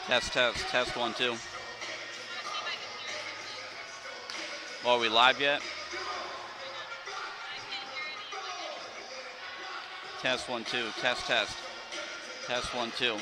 Test 1 2. Are we live yet? Test 1 2. Test. Test 1 2.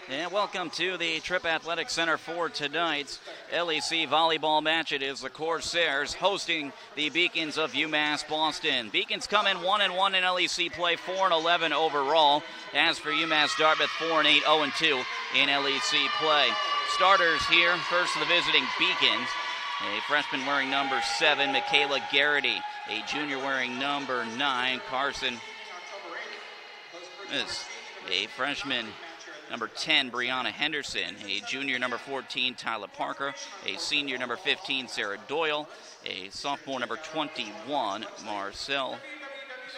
And welcome to the Tripp Athletic Center for tonight's LEC volleyball match. It is the Corsairs hosting the Beacons of UMass Boston. Beacons come in 1-1 in LEC play, 4-11 overall. As for UMass Dartmouth, 4-8, 0-2 in LEC play. Starters here, first of the visiting Beacons. A freshman wearing number 7, Michaela Garrity. A junior wearing number 9, Carson. A freshman number 10, Brianna Henderson. A junior number 14, Tyler Parker. A senior number 15, Sarah Doyle. A sophomore number 21, Marcel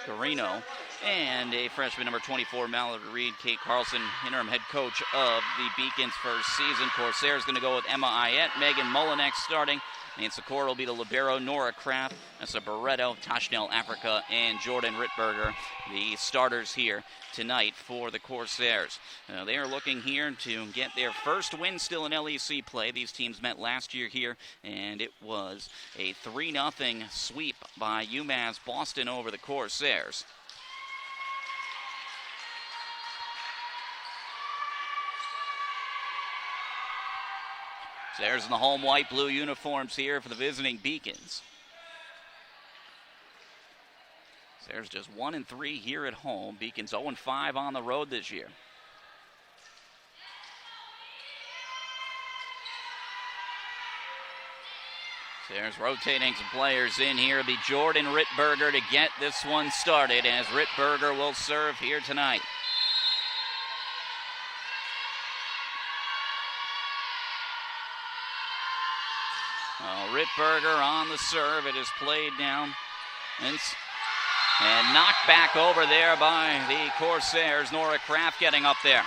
Scarino. And a freshman number 24, Mallory Reed. Kate Carlson, interim head coach of the Beacons' first season. Corsairs going to go with Emma Ayette, Megan Molinek starting. And Sakura will be the libero, Nora Kraft, Nessa Barreto, Tashnell Africa, and Jordan Rittberger, the starters here tonight for the Corsairs. They are looking here to get their first win still in LEC play. These teams met last year here, and it was a 3-0 sweep by UMass Boston over the Corsairs. There's in the home white-blue uniforms here for the visiting Beacons. There's just 1-3 here at home. Beacons 0-5 on the road this year. There's rotating some players in here. It'll be Jordan Rittberger to get this one started, as Rittberger will serve here tonight. Rittberger on the serve. It is played down and knocked back over there by the Corsairs. Nora Kraft getting up there.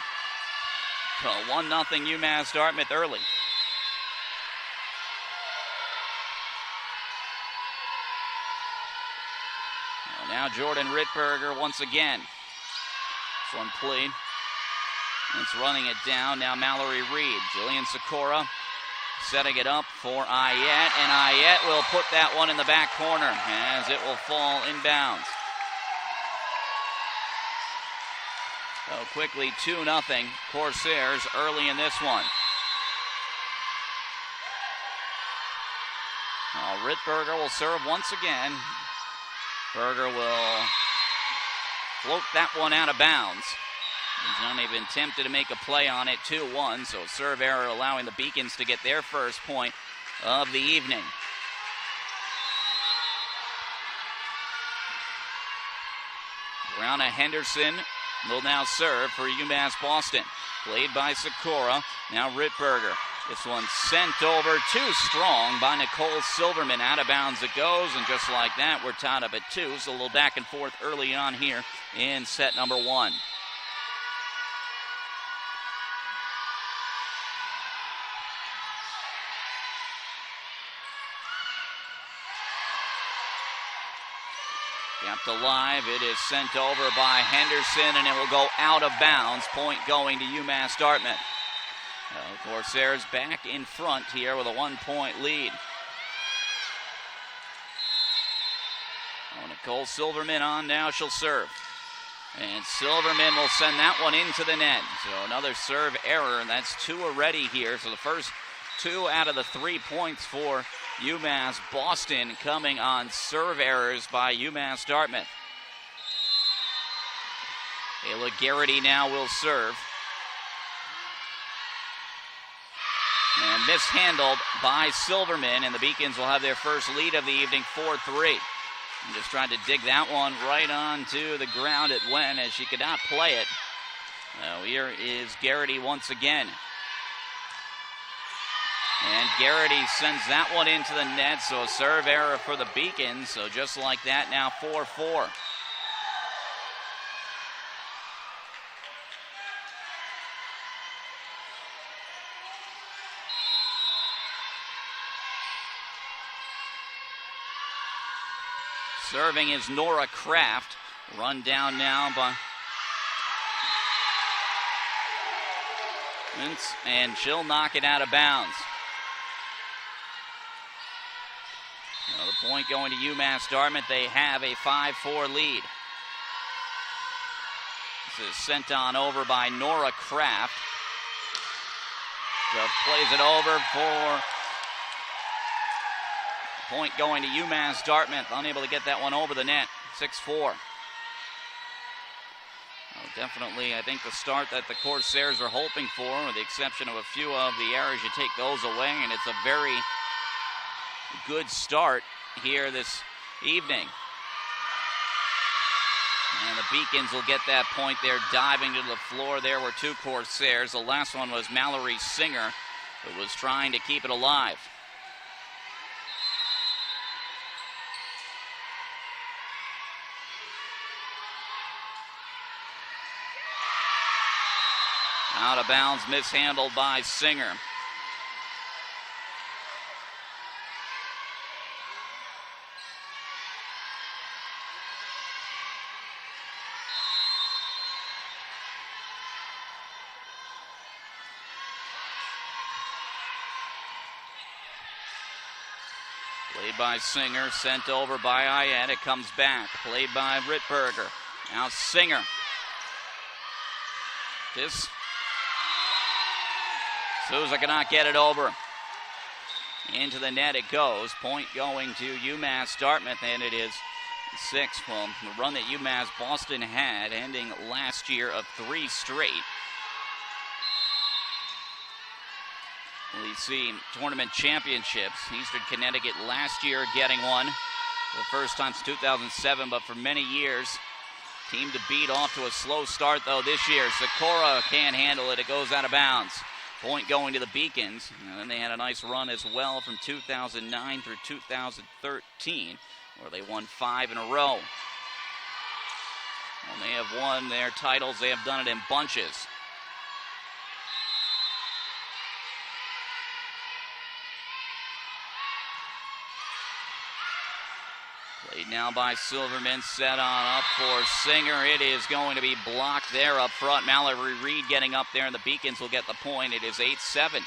So 1-0 UMass Dartmouth early. Well, now Jordan Rittberger once again. This one played. It's running it down. Now Mallory Reed. Jillian Sakura setting it up for Ayette, and Ayette will put that one in the back corner as it will fall inbounds. So quickly 2-0 Corsairs early in this one. Now Rittberger will serve once again. Berger will float that one out of bounds. He's not even tempted to make a play on it, 2-1, so serve error allowing the Beacons to get their first point of the evening. Brianna Henderson will now serve for UMass Boston. Played by Sakura, now Rittberger. This one sent over too strong by Nicole Silverman. Out of bounds it goes, and just like that, we're tied up at 2, so a little back and forth early on here in set number 1. Kept alive. It is sent over by Henderson, and it will go out of bounds. Point going to UMass Dartmouth. Corsairs back in front here with a 1-point lead. Nicole Silverman on now. She'll serve. And Silverman will send that one into the net. So another serve error, and that's 2 already here. So the first 2 out of the 3 points for UMass Boston coming on serve errors by UMass Dartmouth. Ayla Garrity now will serve. And mishandled by Silverman, and the Beacons will have their first lead of the evening, 4-3. And just tried to dig that one right onto the ground. It went as she could not play it. Here is Garrity once again. And Garrity sends that one into the net, so a serve error for the Beacons. So just like that, now 4-4. Serving is Nora Kraft. Run down now by Vince, and she'll knock it out of bounds. Now the point going to UMass Dartmouth. They have a 5-4 lead. This is sent on over by Nora Kraft. plays it over for point going to UMass Dartmouth. Unable to get that one over the net. 6-4. Definitely, I think the start that the Corsairs are hoping for, with the exception of a few of the errors, you take those away, and it's a very good start here this evening. And the Beacons will get that point there. Diving to the floor, there were two Corsairs. The last one was Mallory Singer, who was trying to keep it alive. Out of bounds, mishandled by Singer. Played by Singer, sent over by Ayed. It comes back. Played by Rittberger. Now Singer. Souza cannot get it over. Into the net it goes. Point going to UMass Dartmouth, and it is 6. Well, the run that UMass Boston had, ending last year of 3 straight. We see tournament championships. Eastern Connecticut last year getting one. The first time since 2007, but for many years. Team to beat, off to a slow start, though, this year. Sikora can't handle it. It goes out of bounds. Point going to the Beacons. And then they had a nice run as well from 2009 through 2013, where they won 5 in a row. When they have won their titles, they have done it in bunches. Played now by Silverman, set on up for Singer. It is going to be blocked there up front. Mallory Reed getting up there, and the Beacons will get the point. It is 8-7.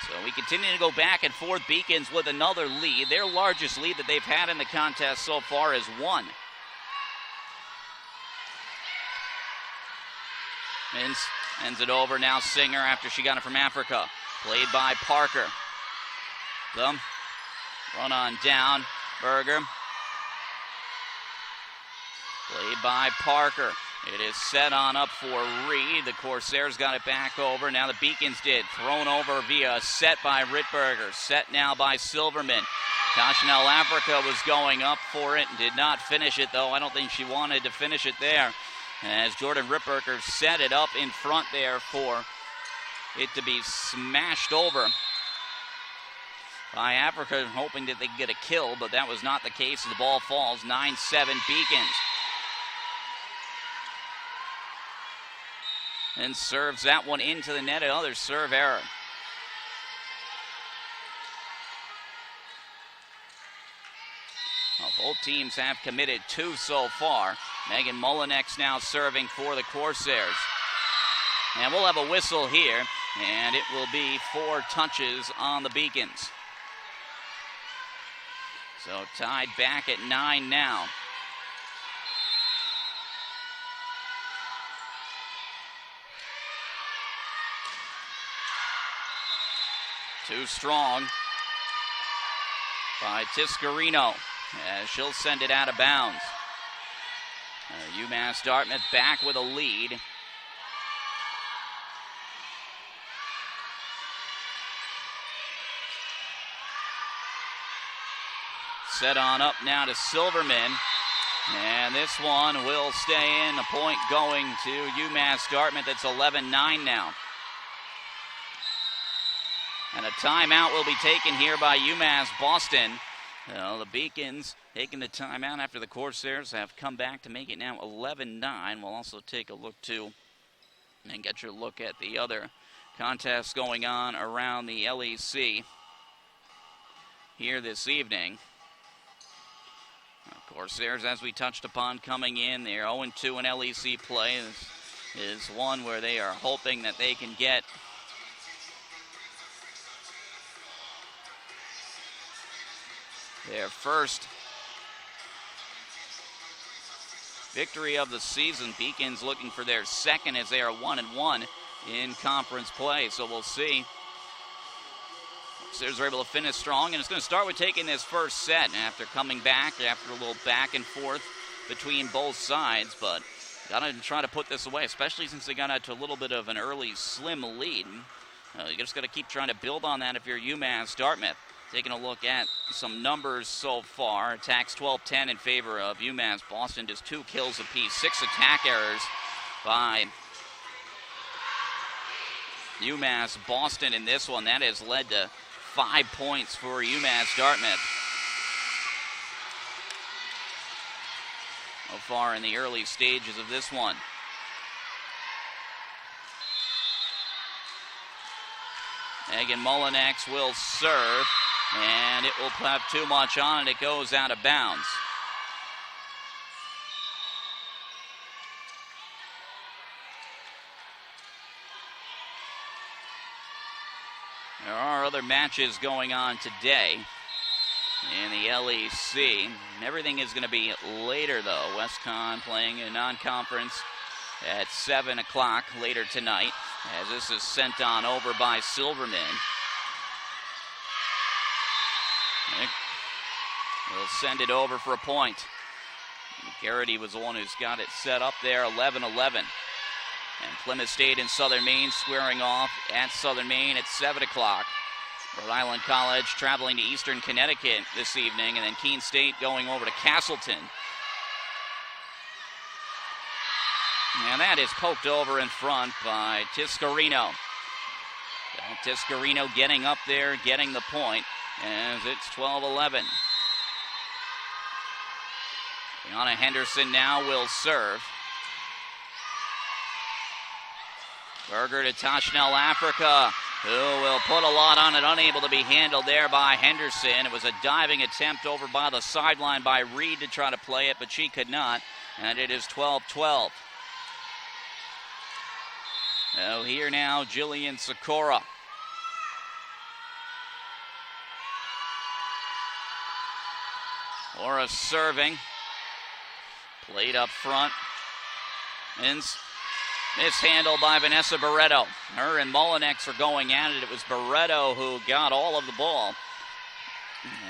So we continue to go back and forth. Beacons with another lead. Their largest lead that they've had in the contest so far is 1. Ends it over now. Singer after she got it from Africa. Played by Parker. The run on down. Berger. Played by Parker. It is set on up for Reed. The Corsairs got it back over. Now the Beacons did. Thrown over via set by Rittberger. Set now by Silverman. Tashanel Africa was going up for it and did not finish it, though. I don't think she wanted to finish it there, as Jordan Rittberger set it up in front there for it to be smashed over by Africa, hoping that they could get a kill, but that was not the case. The ball falls. 9-7 Beacons. And serves that one into the net. Another serve error. Well, both teams have committed 2 so far. Megan Mullinex now serving for the Corsairs. And we'll have a whistle here, and it will be 4 touches on the Beacons. So tied back at 9 now. Too strong by Tiscarino, as she'll send it out of bounds. UMass Dartmouth back with a lead. Set on up now to Silverman, and this one will stay in. A point going to UMass Dartmouth. It's 11-9 now. And a timeout will be taken here by UMass Boston. Well, the Beacons taking the timeout after the Corsairs have come back to make it now 11-9. We'll also take a look too and get your look at the other contests going on around the LEC here this evening. Corsairs, as we touched upon, coming in. They're 0-2 in LEC play. This is one where they are hoping that they can get their first victory of the season. Beacons looking for their second, as they are 1-1 in conference play. So we'll see Sixers are able to finish strong, and it's going to start with taking this first set after coming back, after a little back and forth between both sides, but got to try to put this away, especially since they got out to a little bit of an early slim lead. You just got to keep trying to build on that if you're UMass Dartmouth. Taking a look at some numbers so far. Attacks 12-10 in favor of UMass Boston, just 2 kills apiece. 6 attack errors by UMass Boston in this one. That has led to 5 points for UMass Dartmouth so far in the early stages of this one. Megan Mullinex will serve, and it will have too much on it. It goes out of bounds. There are other matches going on today in the LEC. Everything is going to be later, though. WestCon playing a non-conference at 7 o'clock later tonight, as this is sent on over by Silverman. We'll send it over for a point. Garrity was the one who's got it set up there, 11-11. And Plymouth State and Southern Maine squaring off at Southern Maine at 7 o'clock. Rhode Island College traveling to Eastern Connecticut this evening, and then Keene State going over to Castleton. And that is poked over in front by Tiscarino. Tiscarino getting up there, getting the point, as it's 12-11. Brianna Henderson now will serve. Berger to Tashnell Africa, who will put a lot on it, unable to be handled there by Henderson. It was a diving attempt over by the sideline by Reed to try to play it, but she could not, and it is 12-12. So here now, Jillian Sikora. Laura serving. Played up front. Mishandled by Vanessa Barreto. Her and Mullinex are going at it. It was Barreto who got all of the ball.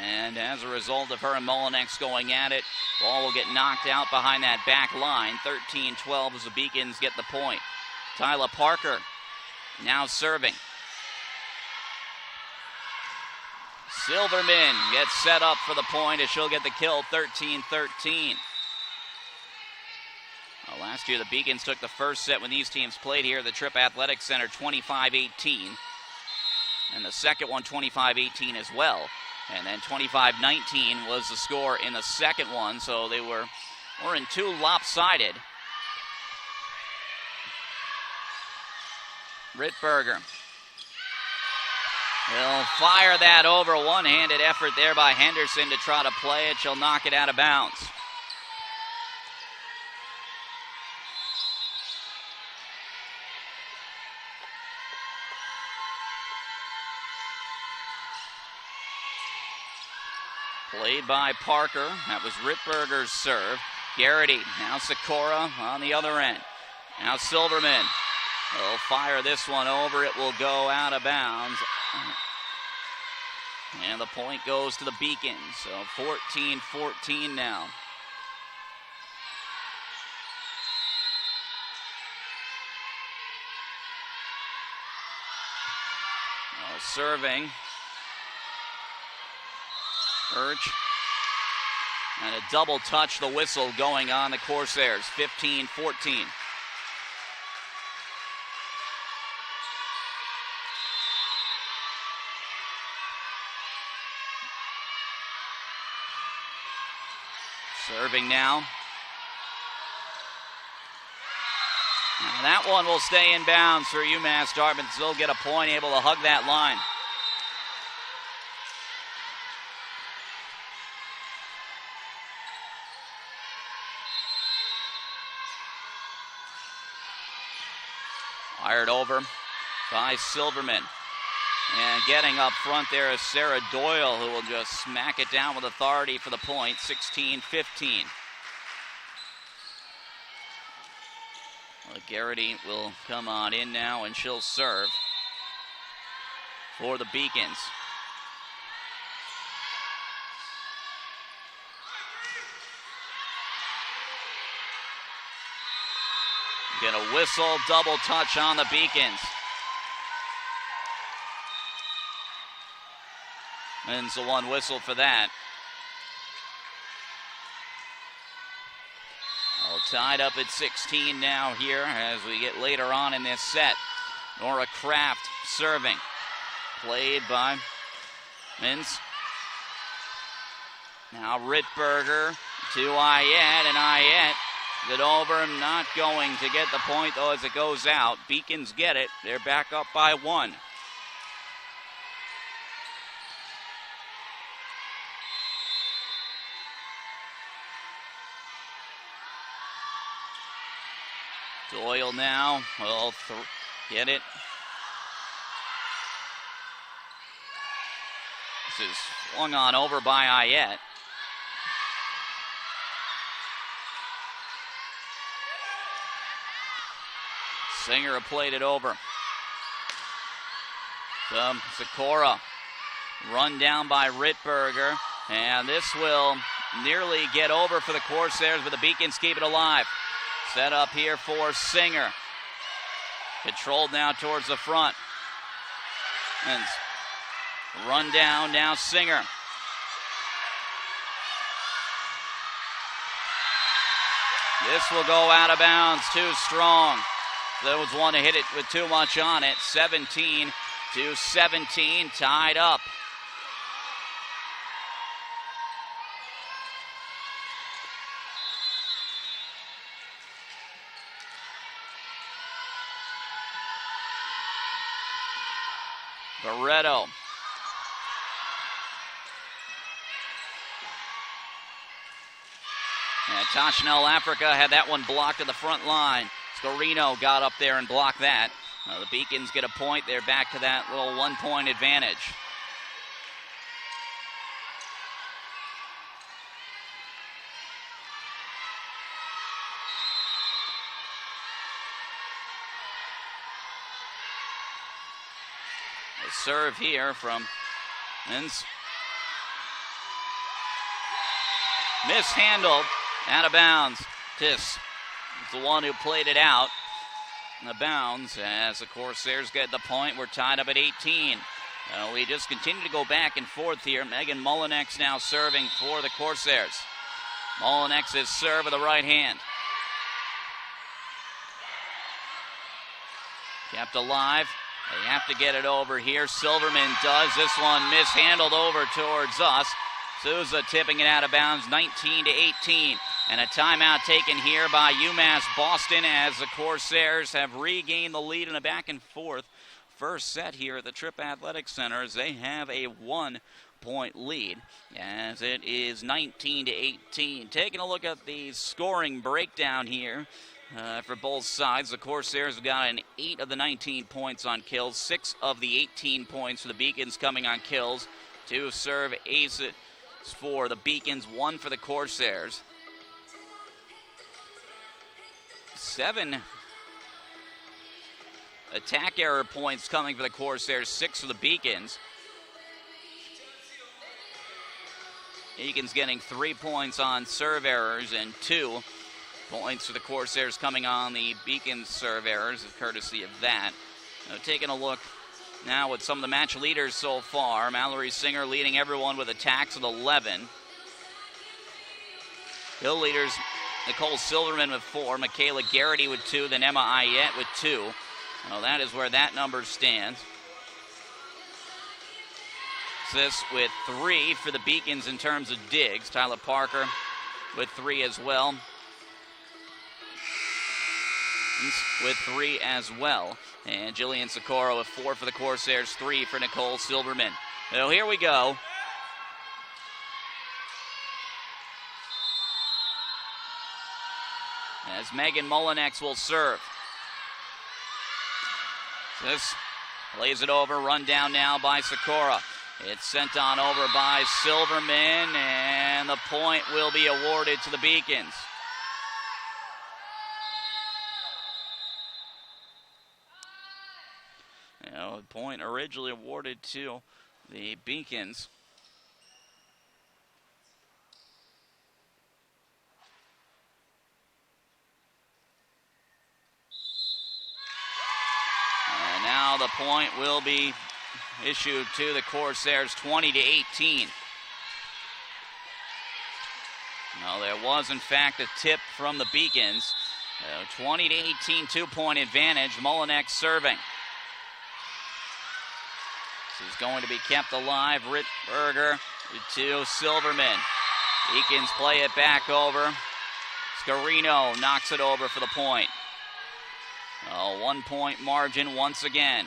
And as a result of her and Mullinex going at it, ball will get knocked out behind that back line. 13-12 as the Beacons get the point. Tyler Parker now serving. Silverman gets set up for the point as she'll get the kill, 13-13. Well, last year the Beacons took the first set when these teams played here at the Tripp Athletic Center, 25-18. And the second one, 25-18 as well. And then 25-19 was the score in the second one, so they were in 2 lopsided. Rittberger will fire that over. One-handed effort there by Henderson to try to play it. She'll knock it out of bounds. Played by Parker. That was Rittberger's serve. Garrity, now Sikora on the other end. Now Silverman. They'll fire this one over. It will go out of bounds. And the point goes to the Beacons. So 14-14 now. Serving. Urch. And a double touch, the whistle going on the Corsairs. 15-14. Serving now. And that one will stay in bounds for UMass Dartmouth. Still get a point, able to hug that line. Fired over by Silverman. And getting up front there is Sarah Doyle, who will just smack it down with authority for the point, 16-15. Well, Garrity will come on in now, and she'll serve for the Beacons. Gonna whistle, double touch on the Beacons. Men's the one whistle for that. Well, tied up at 16 now here as we get later on in this set. Nora Kraft serving. Played by Mins. Now Rittberger to Ayette, and Ayette it over, not going to get the point though as it goes out. Beacons get it. They're back up by 1. Doyle now will get it. This is swung on over by Ayette. Singer played it over. Sikora run down by Rittberger. And this will nearly get over for the Corsairs, but the Beacons keep it alive. Set up here for Singer. Controlled now towards the front. And run down now Singer. This will go out of bounds, too strong. There was one to hit it with too much on it. 17-17, tied up. Barreto. And Tachanel Africa had that one blocked at the front line. Scorino got up there and blocked that. The Beacons get a point. They're back to that little 1-point advantage. A serve here from Mins. Mishandled, out of bounds. Tiss is the one who played it out. The bounds as the Corsairs get the point. We're tied up at 18. We just continue to go back and forth here. Megan Mullinex now serving for the Corsairs. Mullinex's serve with the right hand. Kept alive. They have to get it over here. Silverman does. This one mishandled over towards us. Souza tipping it out of bounds, 19-18. And a timeout taken here by UMass Boston as the Corsairs have regained the lead in a back and forth first set here at the Tripp Athletic Center as they have a 1-point lead as it is 19-18. Taking a look at the scoring breakdown here for both sides. The Corsairs have got 8 of the 19 points on kills, 6 of the 18 points for the Beacons coming on kills. 2 serve aces for the Beacons, 1 for the Corsairs. 7 attack error points coming for the Corsairs, 6 for the Beacons. Beacons getting 3 points on serve errors and 2 points for the Corsairs coming on the Beacons serve errors, courtesy of that. Now, taking a look now with some of the match leaders so far. Mallory Singer leading everyone with attacks with 11. Hill leaders, Nicole Silverman with 4, Michaela Garrity with 2, then Emma Ayette with 2. Well, that is where that number stands. This with 3 for the Beacons in terms of digs. Tyler Parker with 3 as well. With 3 as well. And Jillian Sikora with 4 for the Corsairs, 3 for Nicole Silverman. So here we go. As Megan Mullinex will serve. This lays it over, run down now by Sikora. It's sent on over by Silverman, and the point will be awarded to the Beacons. The point originally awarded to the Beacons. now the point will be issued to the Corsairs, 20-18. No, there was, in fact, a tip from the Beacons. 20-18, 2-point advantage. Mullinex serving. This is going to be kept alive. Rittberger to Silverman. Beacons play it back over. Scarino knocks it over for the point. A 1-point margin once again.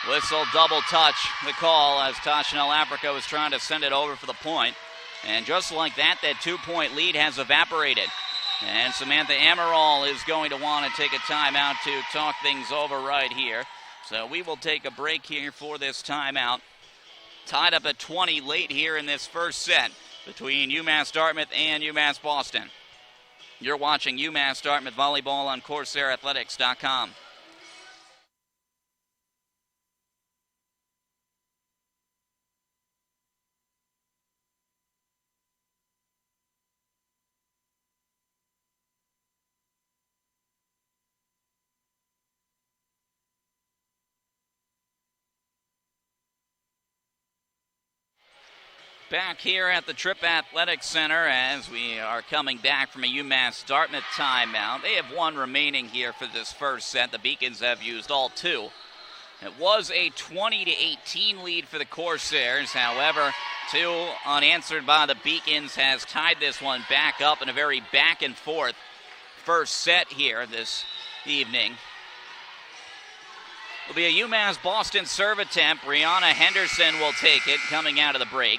Whistle, double touch, the call as Tashanel Africa was trying to send it over for the point. And just like that, that 2-point lead has evaporated. And Samantha Amaral is going to want to take a timeout to talk things over right here. So we will take a break here for this timeout. Tied up at 20 late here in this first set between UMass Dartmouth and UMass Boston. You're watching UMass Dartmouth Volleyball on CorsairAthletics.com. Back here at the Tripp Athletics Center as we are coming back from a UMass Dartmouth timeout. They have one remaining here for this first set. The Beacons have used all two. It was a 20-18 lead for the Corsairs. However, 2 unanswered by the Beacons has tied this one back up in a very back and forth first set here this evening. It'll be a UMass Boston serve attempt. Brianna Henderson will take it coming out of the break.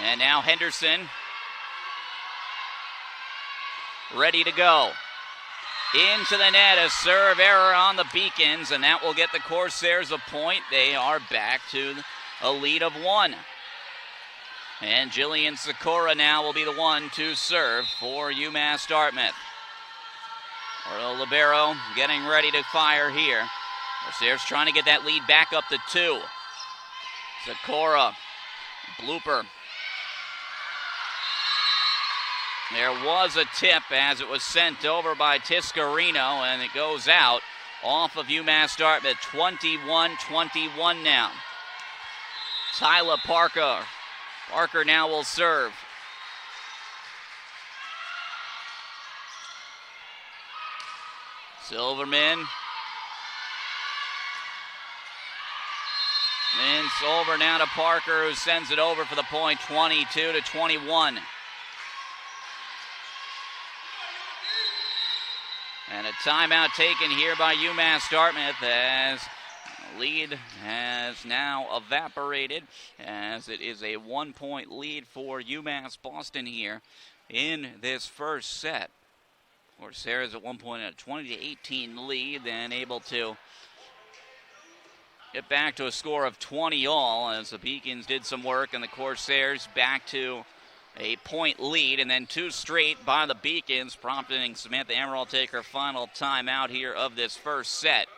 And now Henderson ready to go. Into the net, a serve error on the Beacons, and that will get the Corsairs a point. They are back to a lead of 1. And Jillian Sikora now will be the one to serve for UMass Dartmouth. Or libero getting ready to fire here. Corsairs trying to get that lead back up to 2. Sikora, blooper. There was a tip as it was sent over by Tiscarino, and it goes out off of UMass Dartmouth. 21-21 now. Tyler Parker. Parker now will serve. Silverman. Mints over now to Parker, who sends it over for the point. 22-21. And a timeout taken here by UMass Dartmouth as the lead has now evaporated as it is a 1-point lead for UMass Boston here in this first set. Corsairs at one point at a 20-18 lead, then able to get back to a score of 20 all as the Beacons did some work and the Corsairs back to a point lead, and then 2 straight by the Beacons, prompting Samantha Amaral to take her final timeout here of this first set.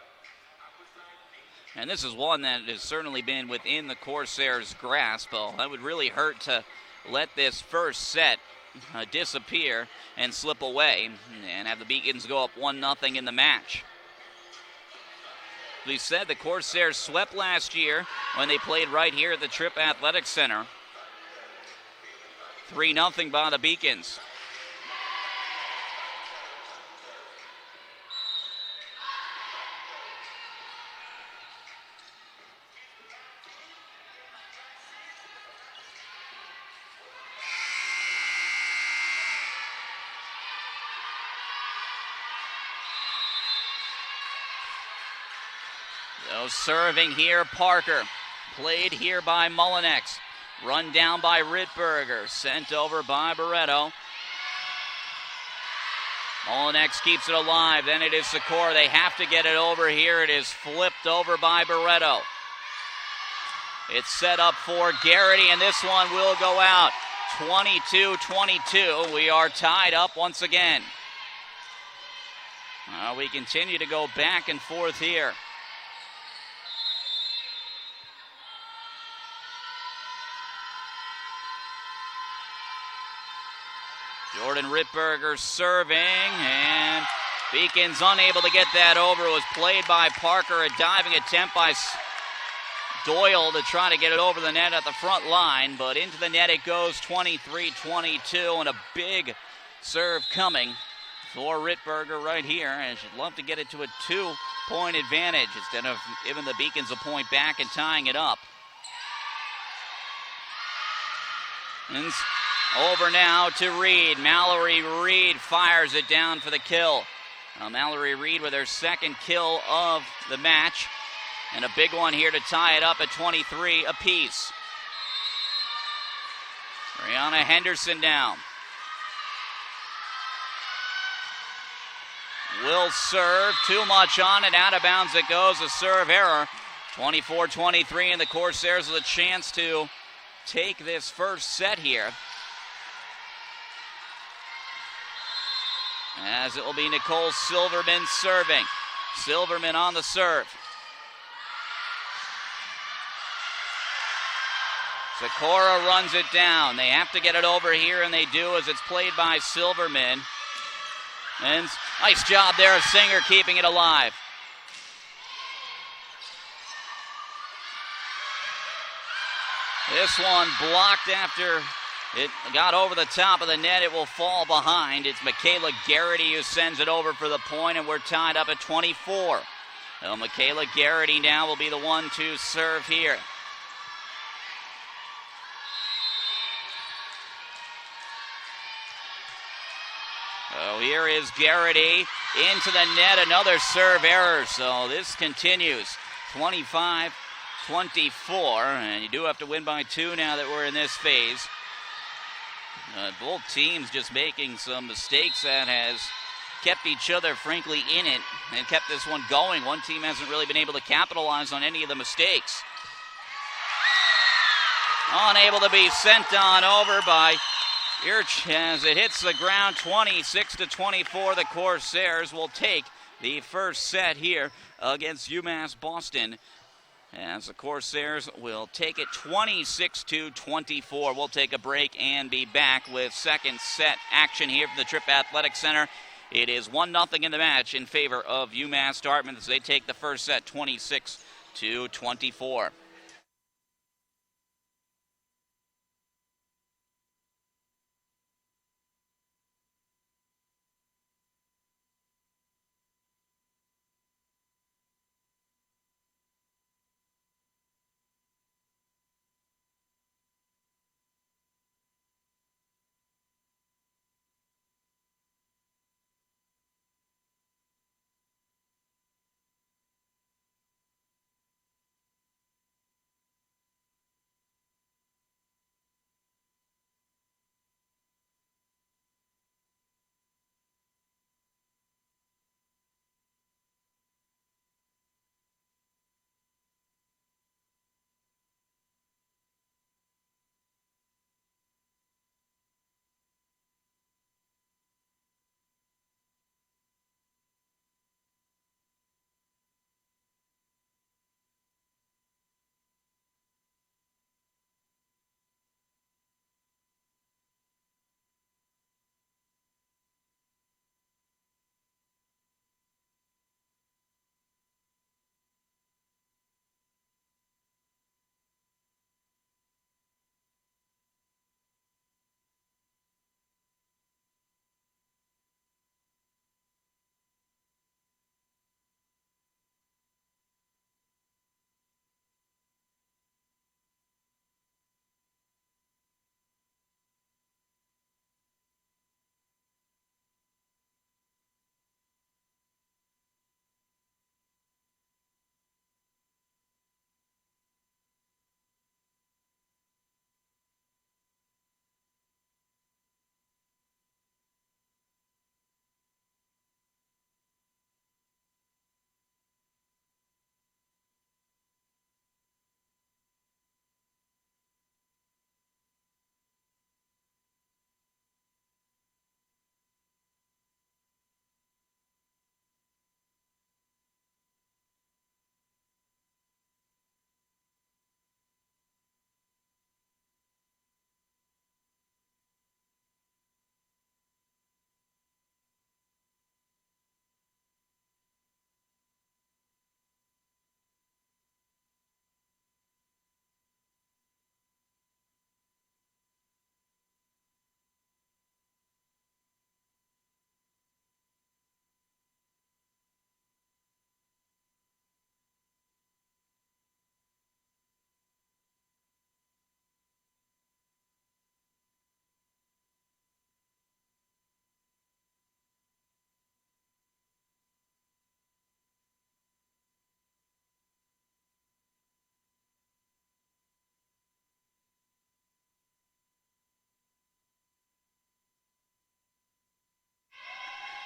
And this is one that has certainly been within the Corsairs' grasp. Oh, that would really hurt to let this first set disappear and slip away and have the Beacons go up 1-0 in the match. We said the Corsairs swept last year when they played right here at the Tripp Athletics Center. 3-0 by the Beacons. So serving here, Parker. Played here by Mullinex. Run down by Rittberger, sent over by Barreto. Mullinex keeps it alive, then it is Sikora. They have to get it over here. It is flipped over by Barreto. It's set up for Garrity, and this one will go out. 22-22, we are tied up once again. We continue to go back and forth here. Jordan Rittberger serving, and Beacon's unable to get that over. It was played by Parker, a diving attempt by Doyle to try to get it over the net at the front line, but into the net it goes, 23-22, and a big serve coming for Rittberger right here, and she'd love to get it to a 2-point advantage instead of giving the Beacons a point back and tying it up. And over now to Reed. Mallory Reed fires it down for the kill. Mallory Reed with her second kill of the match. And a big one here to tie it up at 23 apiece. Brianna Henderson down. Will serve. Too much on it. Out of bounds it goes. A serve error. 24-23, and the Corsairs with a chance to take this first set here. As it will be Nicole Silverman serving. Silverman on the serve. Sikora runs it down. They have to get it over here, and they do as it's played by Silverman. And nice job there of Singer keeping it alive. This one blocked after it got over the top of the net. It will fall behind. It's Michaela Garrity who sends it over for the point, and we're tied up at 24. So Michaela Garrity now will be the one to serve here. So here is Garrity into the net. Another serve error. So this continues. 25-24. And you do have to win by 2 now that we're in this phase. Both teams just making some mistakes that has kept each other, frankly, in it and kept this one going. One team hasn't really been able to capitalize on any of the mistakes. Unable to be sent on over by Irch as it hits the ground. 26-24. The Corsairs will take the first set here against UMass Boston, as the Corsairs will take it 26-24. We'll take a break and be back with second set action here from the Tripp Athletic Center. It is 1-0 in the match in favor of UMass Dartmouth as they take the first set 26-24.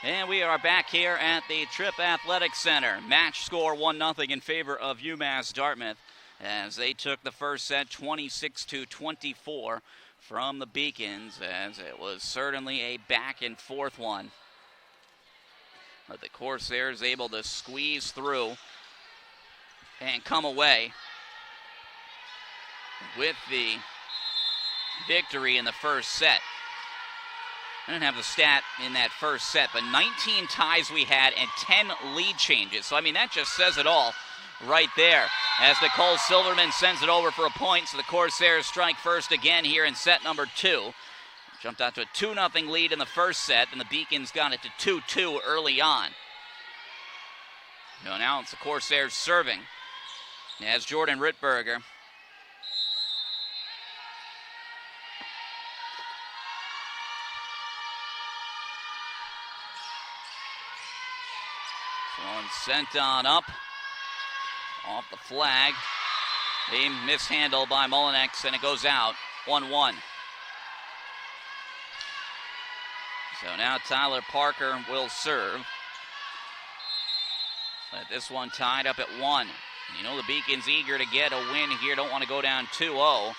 And we are back here at the Tripp Athletic Center. Match score 1-0 in favor of UMass Dartmouth as they took the first set 26-24 from the Beacons, as it was certainly a back and forth one. But the Corsairs able to squeeze through and come away with the victory in the first set. I didn't have the stat in that first set, but 19 ties we had and 10 lead changes. So, I mean, that just says it all right there. As Nicole Silverman sends it over for a point, so the Corsairs strike first again here in set number 2. Jumped out to a 2-0 lead in the first set, and the Beacons got it to 2-2 early on. So now it's the Corsairs serving as Jordan Rittberger sent on up off the flag. A mishandle by Mullinex, and it goes out 1-1. So now Tyler Parker will serve. But this one tied up at 1. You know the Beacons eager to get a win here. Don't want to go down 2-0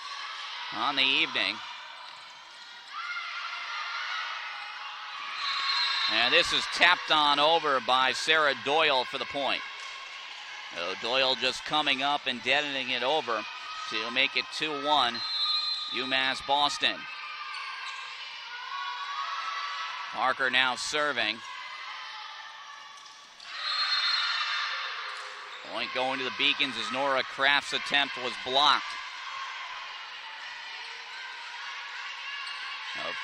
on the evening. And this is tapped on over by Sarah Doyle for the point. So Doyle just coming up and deadening it over to make it 2-1, UMass Boston. Parker now serving. Point going to the Beacons as Nora Kraft's attempt was blocked.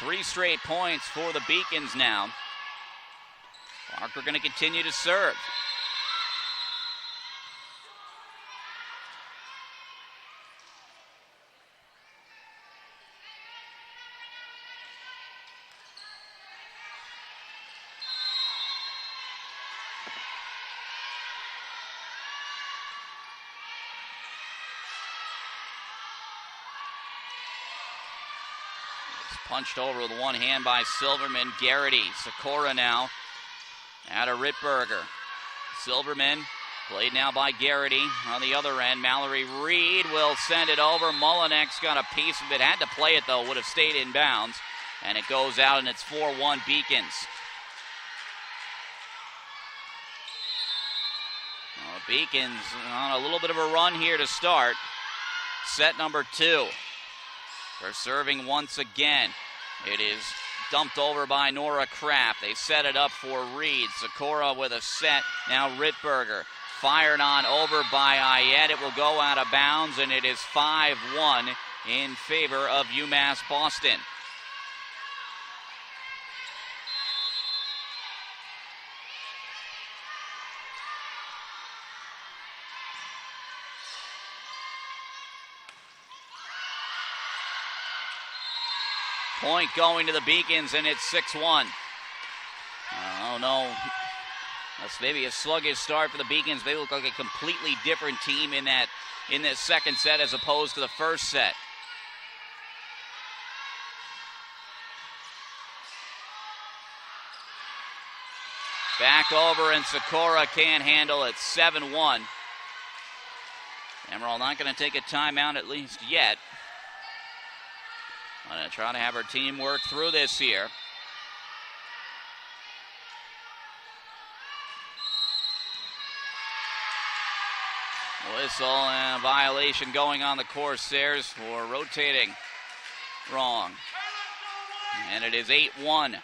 3 straight points for the Beacons now. Parker going to continue to serve. It's punched over with one hand by Silverman. Garrity, Sikora now. Out of Rittberger. Silverman played now by Garrity on the other end. Mallory Reed will send it over. Mullinex got a piece of it. Had to play it though. Would have stayed in bounds. And it goes out and it's 4-1 Beacons. Well, Beacons on a little bit of a run here to start. Set number 2. They're serving once again. It is dumped over by Nora Kraft. They set it up for Reed. Sikora with a set. Now Rittberger. Fired on over by Ayed. It will go out of bounds, and it is 5-1 in favor of UMass Boston. Point going to the Beacons, and it's 6-1. Oh, no. That's maybe a sluggish start for the Beacons. They look like a completely different team in this second set as opposed to the first set. Back over, and Sikora can't handle it. 7-1. Emerald not going to take a timeout, at least yet. Going to try to have her team work through this here. Whistle and violation going on the Corsairs for rotating wrong. And it is 8-1.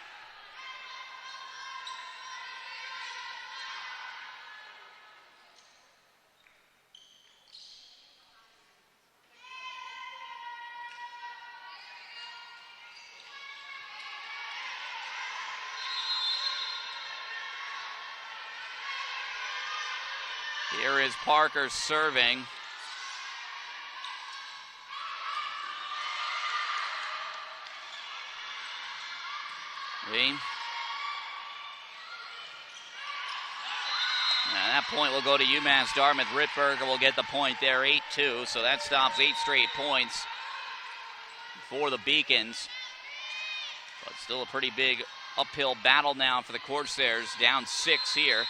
Here is Parker serving. At that point will go to UMass Dartmouth. Rittberger will get the point there, 8-2, so that stops 8 straight points for the Beacons. But still a pretty big uphill battle now for the Corsairs, down 6 here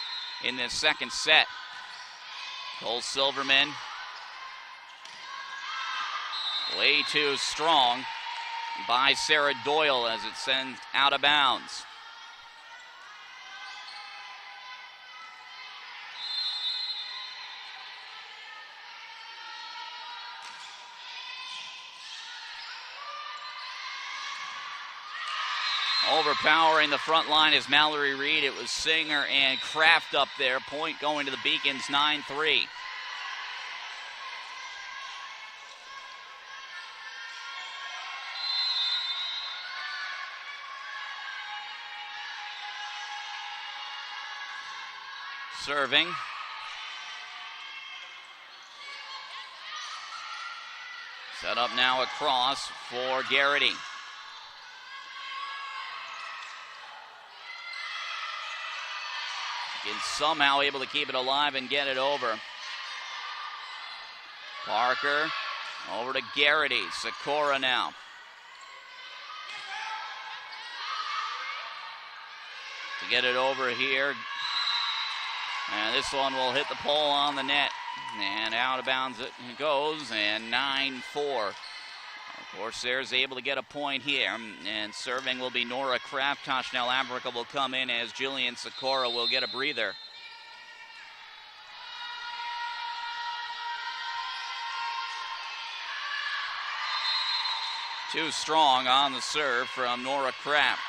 in this second set. Cole Silverman, way too strong by Sarah Doyle as it sends out of bounds. Overpowering the front line is Mallory Reed. It was Singer and Kraft up there. Point going to the Beacons, 9-3. Serving. Set up now across for Garrity. Beacons somehow able to keep it alive and get it over. Parker over to Garrity. Sikora now. To get it over here. And this one will hit the pole on the net. And out of bounds it goes. And 9-4. Corsairs able to get a point here. And serving will be Nora Kraft. Tashnell Abrica will come in as Jillian Sikora will get a breather. Too strong on the serve from Nora Kraft.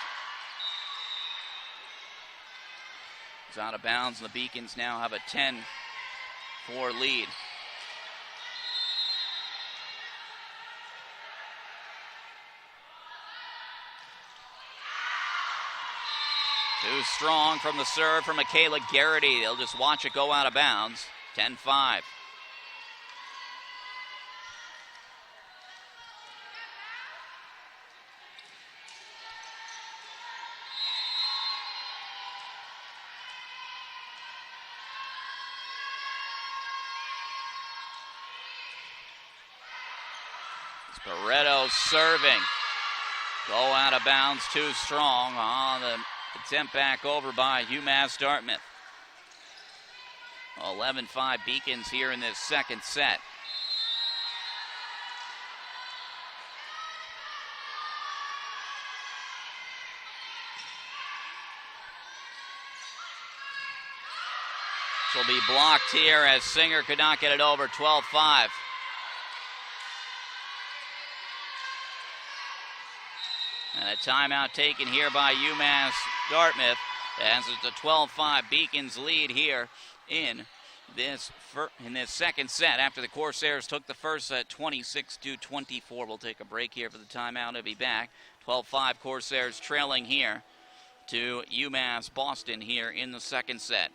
It's out of bounds, and the Beacons now have a 10-4 lead. Too strong from the serve from Michaela Garrity. They'll just watch it go out of bounds. 10-5. Barreto serving. Go out of bounds, too strong on the attempt back over by UMass Dartmouth. 11-5 Beacons here in this second set. This will be blocked here as Singer could not get it over. 12-5. And a timeout taken here by UMass Dartmouth as it's a 12-5 Beacons lead here in this second set after the Corsairs took the first set 26-24. We'll take a break here for the timeout. I'll be back. 12-5 Corsairs trailing here to UMass Boston here in the second set.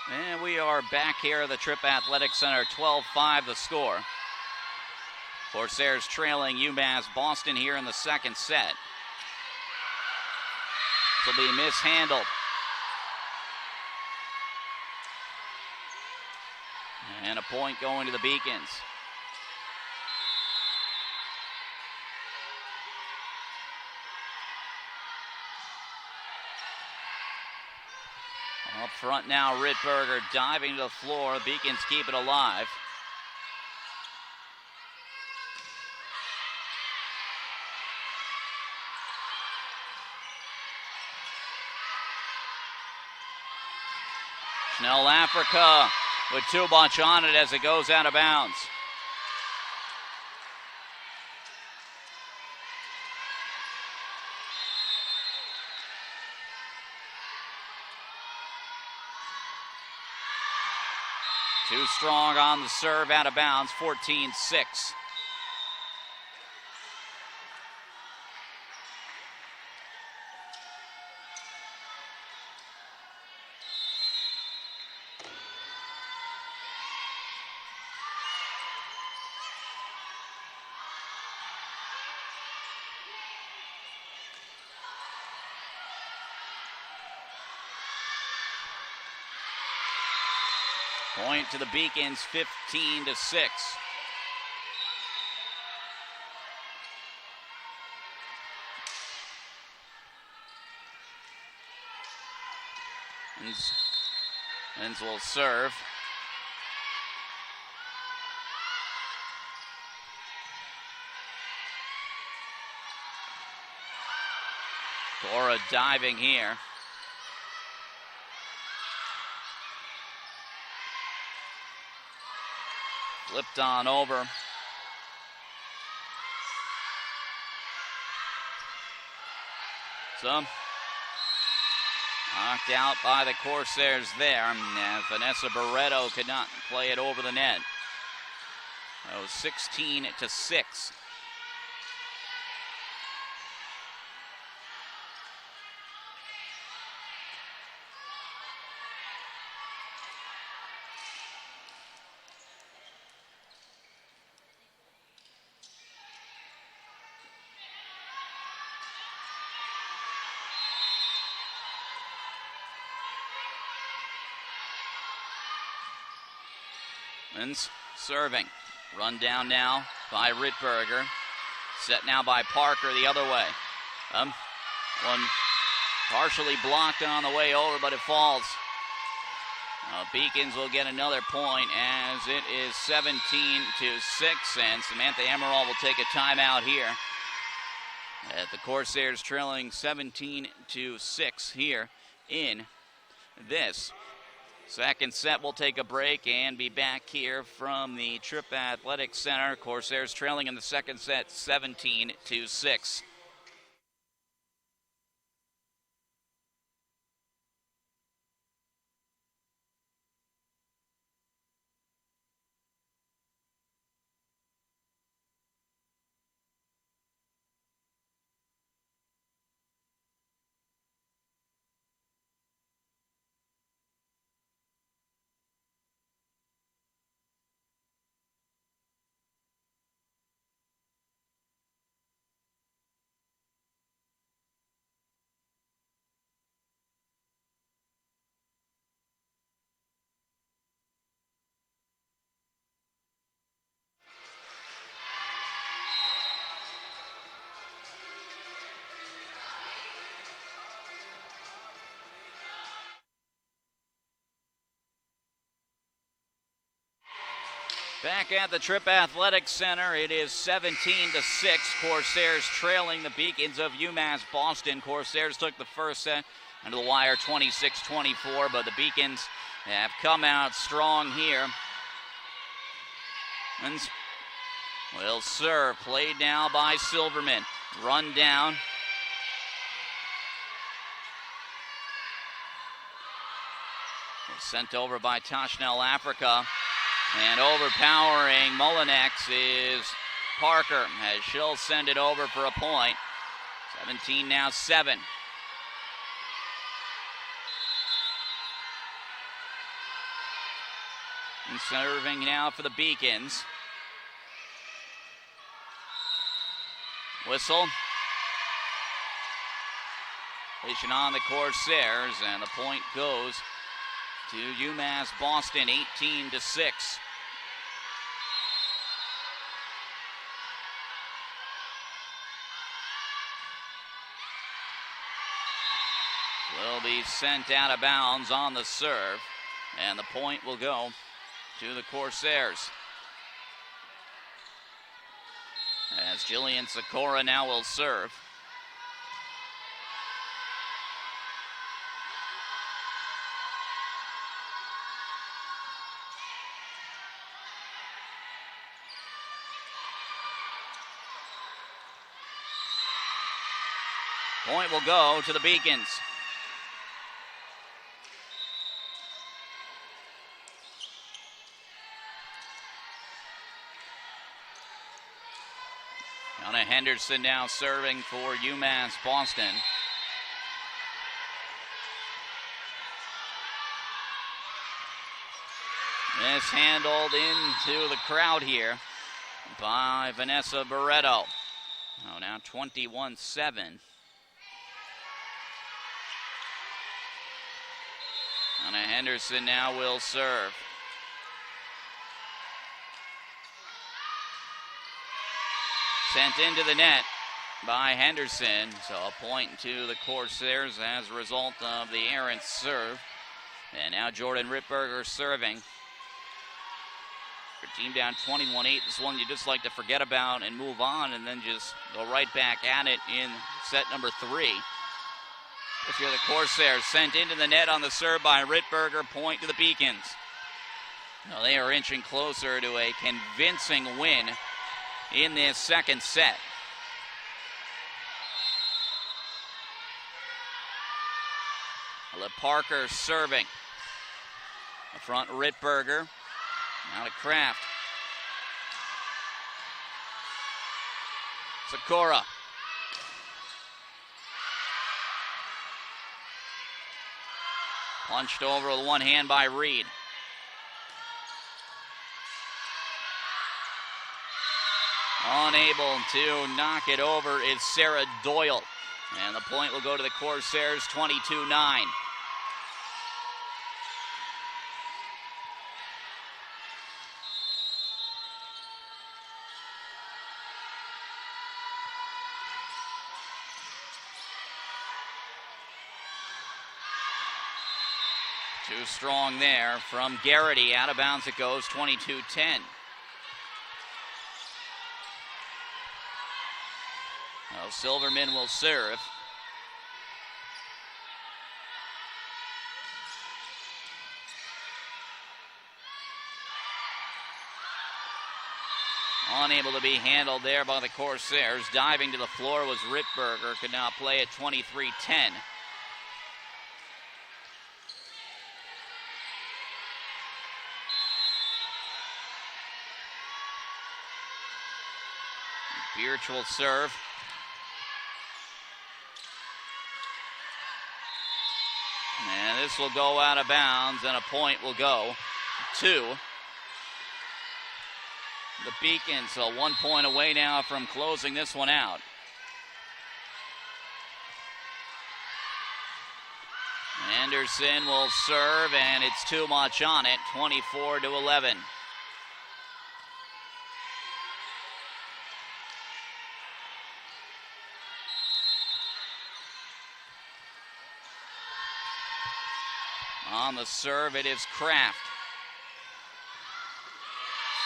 And we are back here at the Tripp Athletic Center, 12-5 the score. Corsairs trailing UMass Boston here in the second set. This will be mishandled. And a point going to the Beacons. Up front now, Rittberger diving to the floor. Beacons keep it alive. Schnell Africa with too much on it as it goes out of bounds. Too strong on the serve, out of bounds, 14-6. Point to the Beacons, 15-6. Enns will serve. Cora diving here. Flipped on over. So, knocked out by the Corsairs there. And Vanessa Barreto could not play it over the net. That was 16-6. Enns serving. Run down now by Rittberger. Set now by Parker the other way. One partially blocked on the way over, but it falls. Beacons will get another point as it is 17-6, and Samantha Emerald will take a timeout here. The Corsairs trailing 17-6 here in this second set. We'll take a break and be back here from the Tripp Athletics Center. Corsairs trailing in the second set, 17-6. Back at the Tripp Athletics Center, it is 17-6. Corsairs trailing the Beacons of UMass Boston. Corsairs took the first set under the wire, 26-24, but the Beacons have come out strong here. And will serve, played now by Silverman. Run down. Sent over by Tashnell Africa. And overpowering Mullinex is Parker, as she'll send it over for a point. 17-7. And serving now for the Beacons. Whistle. Position on the Corsairs, and the point goes to UMass Boston, 18-6. Will be sent out of bounds on the serve, and the point will go to the Corsairs. As Jillian Sikora now will serve. Point will go to the Beacons. Anna Henderson now serving for UMass Boston. Mishandled into the crowd here by Vanessa Barreto. Oh, now 21-7. Anna Henderson now will serve. Sent into the net by Henderson. So a point to the Corsairs as a result of the errant serve. And now Jordan Rittberger serving. Your team down 21-8. This one you just like to forget about and move on and then just go right back at it in set number 3. If you're the Corsairs, sent into the net on the serve by Rittberger, point to the Beacons. Now they are inching closer to a convincing win in this second set. Parker serving. The front Rittberger. Now to Kraft. Sakura. Punched over with one hand by Reed. Unable to knock it over is Sarah Doyle. And the point will go to the Corsairs, 22-9. Too strong there from Garrity. Out of bounds it goes, 22-10. Well, Silverman will serve. Unable to be handled there by the Corsairs. Diving to the floor was Rittberger. Could now play at 23-10. Birch will serve. And this will go out of bounds, and a point will go to the Beacons. So 1 point away now from closing this one out. Anderson will serve, and it's too much on it, 24-11. On the serve, it is Kraft.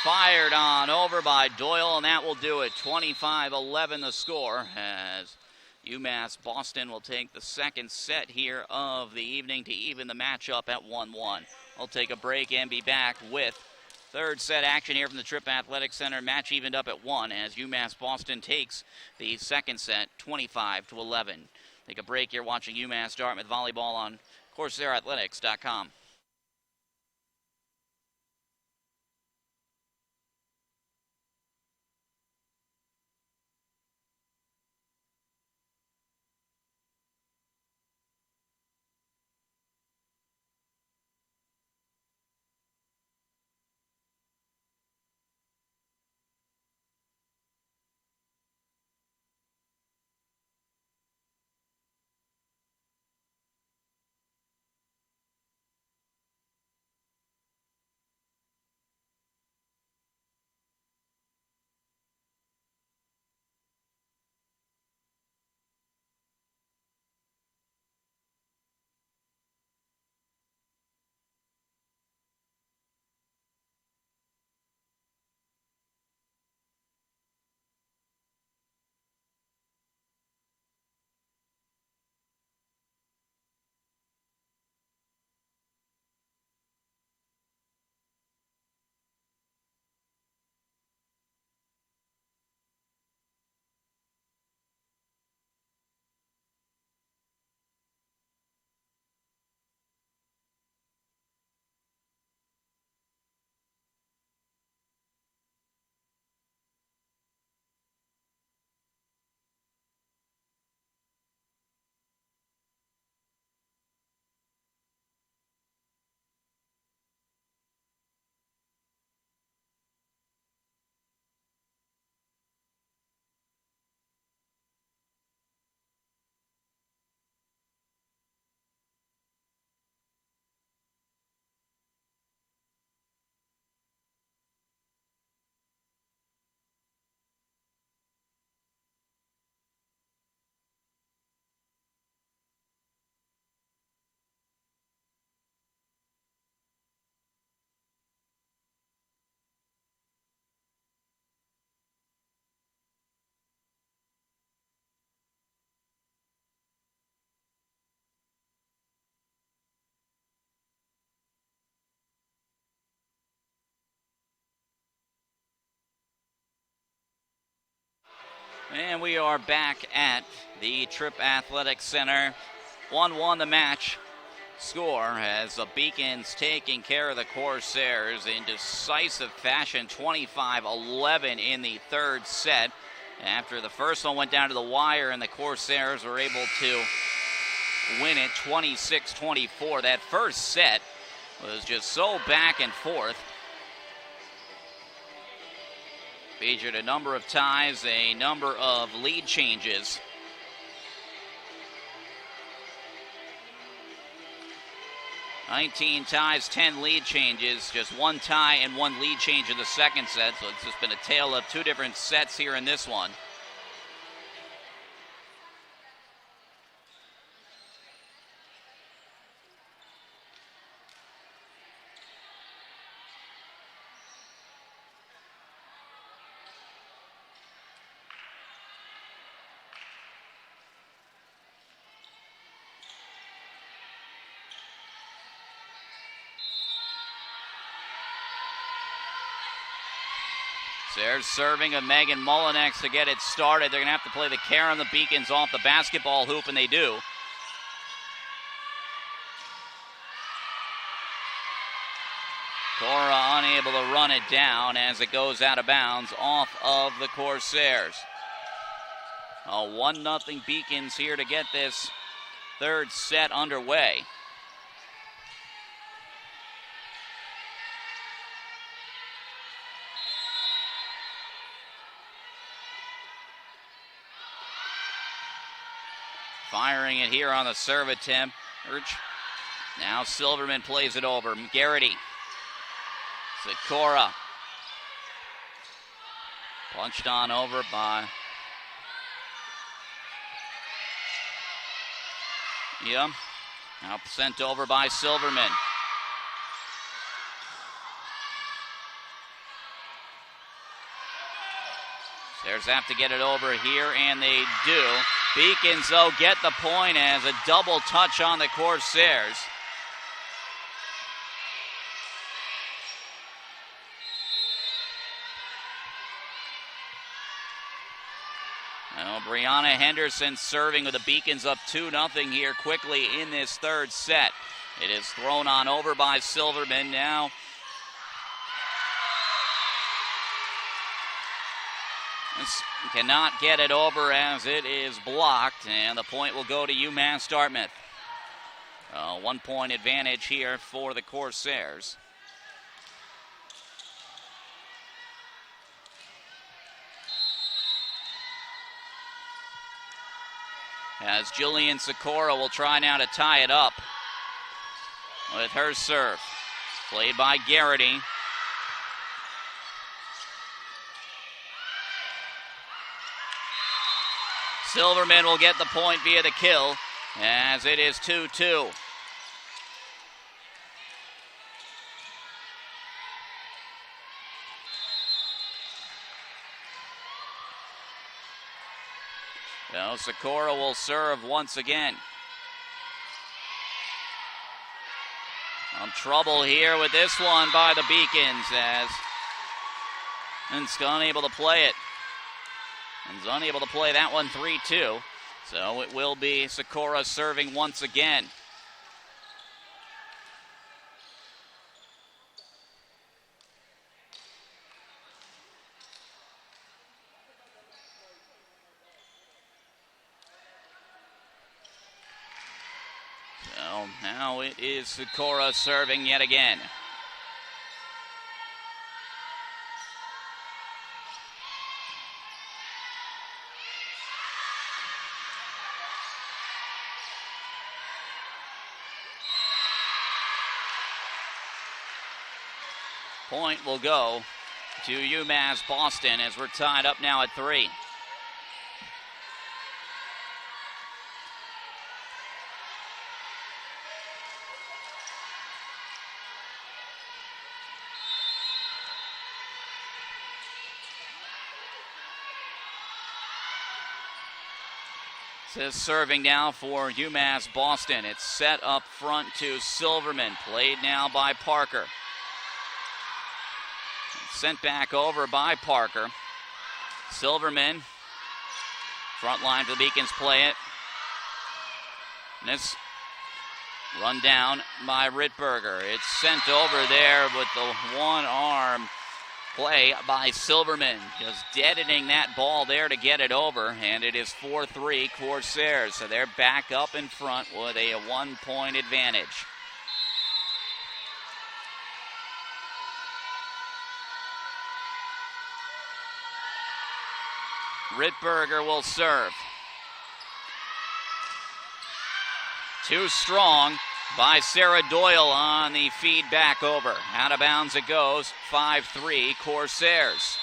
Fired on over by Doyle, and that will do it. 25-11 the score, as UMass Boston will take the second set here of the evening to even the matchup at 1-1. We'll take a break and be back with third set action here from the Tripp Athletic Center. Match evened up at 1 as UMass Boston takes the second set, 25-11. Take a break here watching UMass Dartmouth Volleyball on Corsairathletics.com. And we are back at the Tripp Athletic Center. 1-1 the match score as the Beacons taking care of the Corsairs in decisive fashion, 25-11 in the third set. After the first one went down to the wire and the Corsairs were able to win it 26-24. That first set was just so back and forth. Featured a number of ties, a number of lead changes. "19 ties, 10 lead changes, just one tie and one lead change in the second set. So it's just been a tale of two different sets here in this one. There's serving of Megan Mullinex to get it started. They're going to have to play the care on the Beacons off the basketball hoop, and they do. Cora unable to run it down as it goes out of bounds off of the Corsairs. A 1-0 Beacons here to get this third set underway. Firing it here on the serve attempt. Now Silverman plays it over. Garrity. Sikora. Punched on over by now sent over by Silverman. Stairs have to get it over here, and they do. Beacons, though, get the point as a double touch on the Corsairs. Well, Brianna Henderson serving with the Beacons up 2-0 here quickly in this third set. It is thrown on over by Silverman now. Cannot get it over as it is blocked, and the point will go to UMass Dartmouth. 1-point advantage here for the Corsairs. As Jillian Sikora will try now to tie it up with her serve. Played by Garrity. Silverman will get the point via the kill as it is 2-2. Now Sikora will serve once again. Trouble here with this one by the Beacons as it's unable to play it. And is unable to play that one 3-2. So it will be Sikora serving once again. So now it is Sikora serving yet again. Point will go to UMass Boston as we're tied up now at 3. This is serving now for UMass Boston. It's set up front to Silverman, played now by Parker. Sent back over by Parker. Silverman Front line for the Beacons play it. And this run down by Rittberger. It's sent over there with the one-arm play by Silverman. Just deadening that ball there to get it over. And it is 4-3 Corsairs. So they're back up in front with a 1-point advantage. Rittberger will serve. Too strong by Sarah Doyle on the feed back over. Out of bounds it goes. 5-3 Corsairs.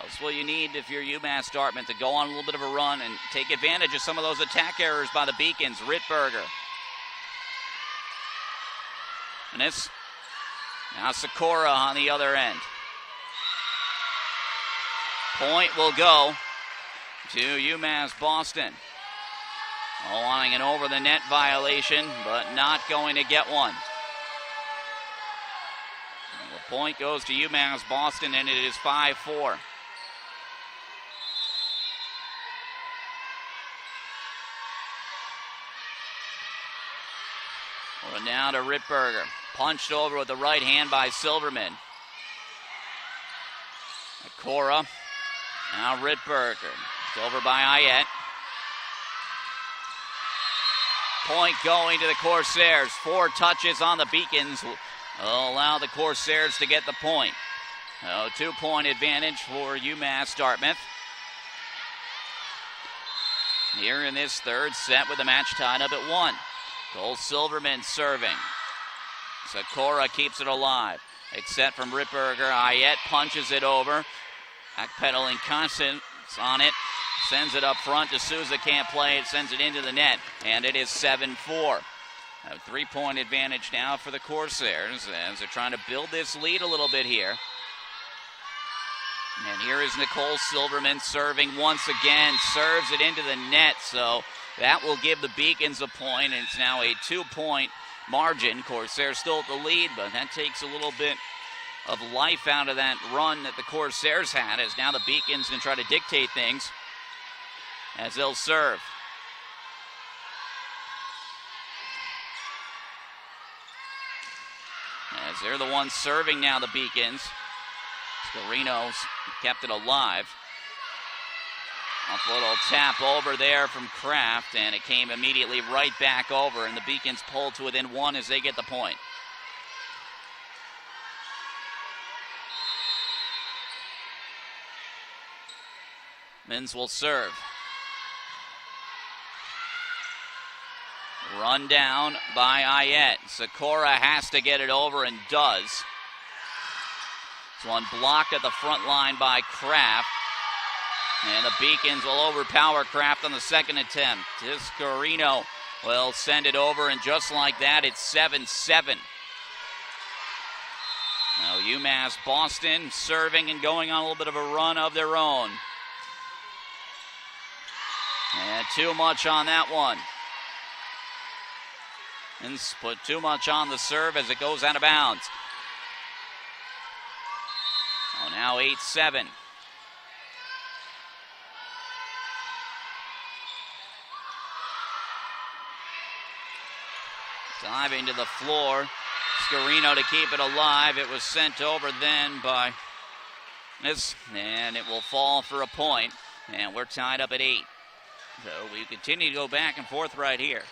That's what you need if you're UMass Dartmouth, to go on a little bit of a run and take advantage of some of those attack errors by the Beacons. Rittberger. And this, now Sikora on the other end. Point will go to UMass Boston. Wanting an over the net violation, but not going to get one. The point goes to UMass Boston, and it is 5-4. Well, now to Rittberger. Punched over with the right hand by Silverman. Cora. Now Rittberger. It's over by Ayette. Point going to the Corsairs. 4 touches on the Beacons will allow the Corsairs to get the point. 2-point advantage for UMass Dartmouth. Here in this third set with the match tied up at 1. Cole Silverman serving. Sikora keeps it alive. It's set from Rittberger. Ayette punches it over. Backpedaling Constance on it. Sends it up front. D'Souza can't play it. Sends it into the net. And it is 7-4. A 3-point advantage now for the Corsairs as they're trying to build this lead a little bit here. And here is Nicole Silverman serving once again. Serves it into the net. So that will give the Beacons a point. And it's now a 2-point margin. Corsairs still at the lead, but that takes a little bit of life out of that run that the Corsairs had, as now the Beacons can try to dictate things as they'll serve. As they're the ones serving now, the Beacons. Scarino's kept it alive. Off a little tap over there from Kraft, and it came immediately right back over, and the Beacons pulled to within 1 as they get the point. Mins will serve. Run down by Ayette. Sikora has to get it over and does. This one blocked at the front line by Kraft. And the Beacons will overpower Kraft on the second attempt. Tiscarino will send it over, and just like that, it's 7-7. Now UMass Boston serving and going on a little bit of a run of their own. And too much on that one. And put too much on the serve as it goes out of bounds. Now 8-7. Diving to the floor. Scarino to keep it alive. It was sent over then by this, and it will fall for a point. And we're tied up at 8. So we continue to go back and forth right here.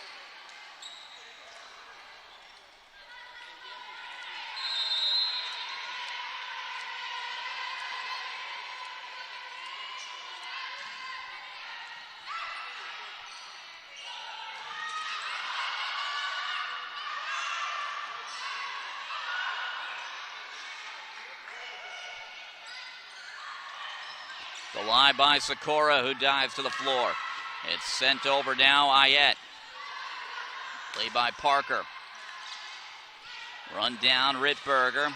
The lie by Sikora, who dives to the floor. It's sent over now, Ayette. Played by Parker. Run down, Rittberger.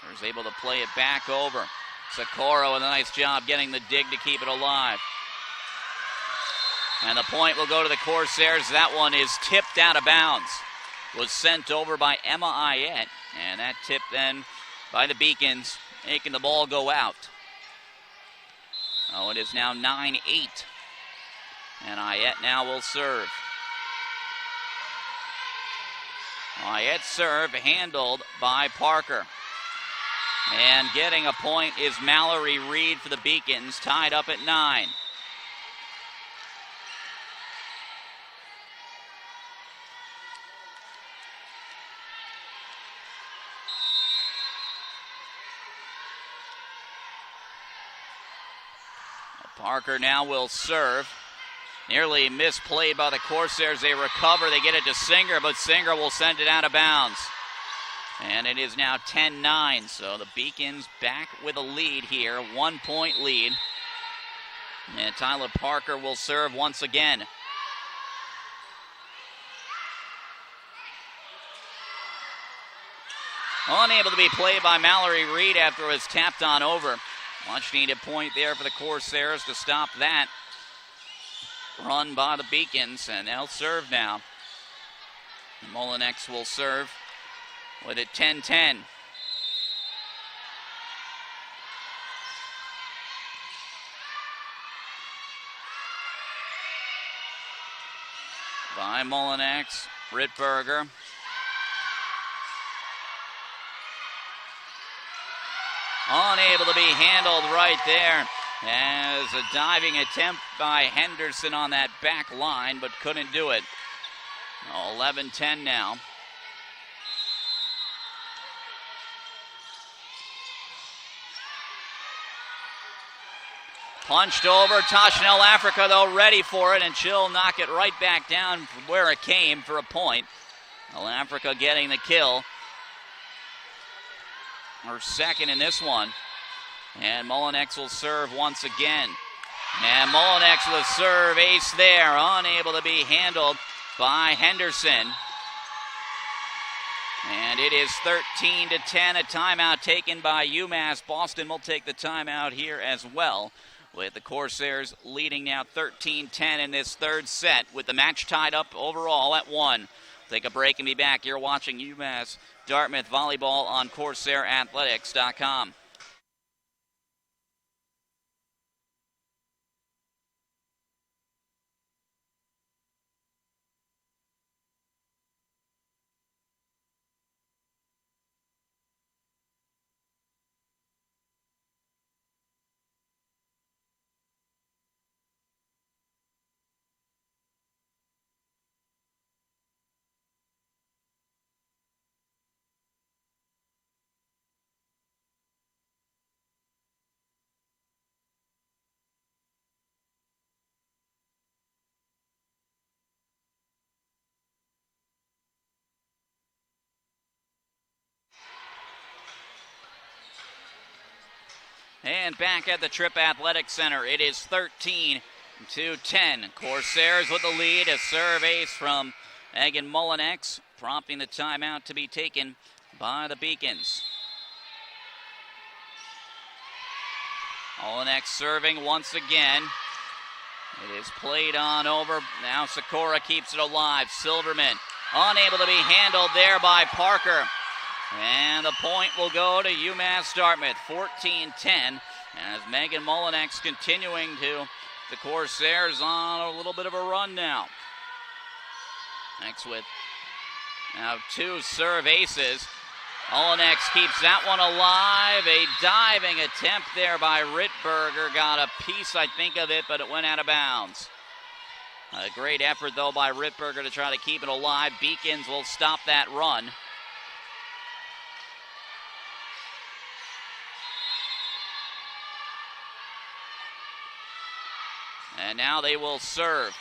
Was able to play it back over. Sikora with a nice job getting the dig to keep it alive. And the point will go to the Corsairs. That one is tipped out of bounds. Was sent over by Emma Ayette. And that tip then by the Beacons, making the ball go out. Oh, it is now 9-8. And Ayette now will serve. Ayette serve handled by Parker. And getting a point is Mallory Reed for the Beacons, tied up at 9. Parker now will serve. Nearly misplayed by the Corsairs. They recover. They get it to Singer, but Singer will send it out of bounds. And it is now 10-9. So the Beacons back with a lead here. 1 point lead. And Tyler Parker will serve once again. Unable to be played by Mallory Reed after it was tapped on over. Much needed point there for the Corsairs to stop that run by the Beacons, and they'll serve now. Molinex will serve with it 10-10. By Molinex, Rittberger. Unable to be handled right there as a diving attempt by Henderson on that back line, but couldn't do it. 11-10 now. Punched over. Tashnell Africa, though, ready for it, and she'll knock it right back down from where it came for a point. Well, Africa getting the kill. Her second in this one. And Molinex will serve once again. And Molinex will serve ace there. Unable to be handled by Henderson. And it is 13-10. A timeout taken by UMass. Boston will take the timeout here as well, with the Corsairs leading now 13-10 in this third set, with the match tied up overall at 1. Take a break and be back. You're watching UMass Dartmouth Volleyball on CorsairAthletics.com. And back at the Tripp Athletic Center, it is 13-10. Corsairs with the lead. A serve ace from Megan Molinex, prompting the timeout to be taken by the Beacons. Molinex serving once again. It is played on over. Now Sikora keeps it alive. Silverman unable to be handled there by Parker. And the point will go to UMass Dartmouth, 14-10, as Megan Molinex continuing to the Corsairs on a little bit of a run now. Next with now 2 serve aces. Molinex keeps that one alive. A diving attempt there by Rittberger. Got a piece, I think, of it, but it went out of bounds. A great effort, though, by Rittberger to try to keep it alive. Beacons will stop that run. And now they will serve.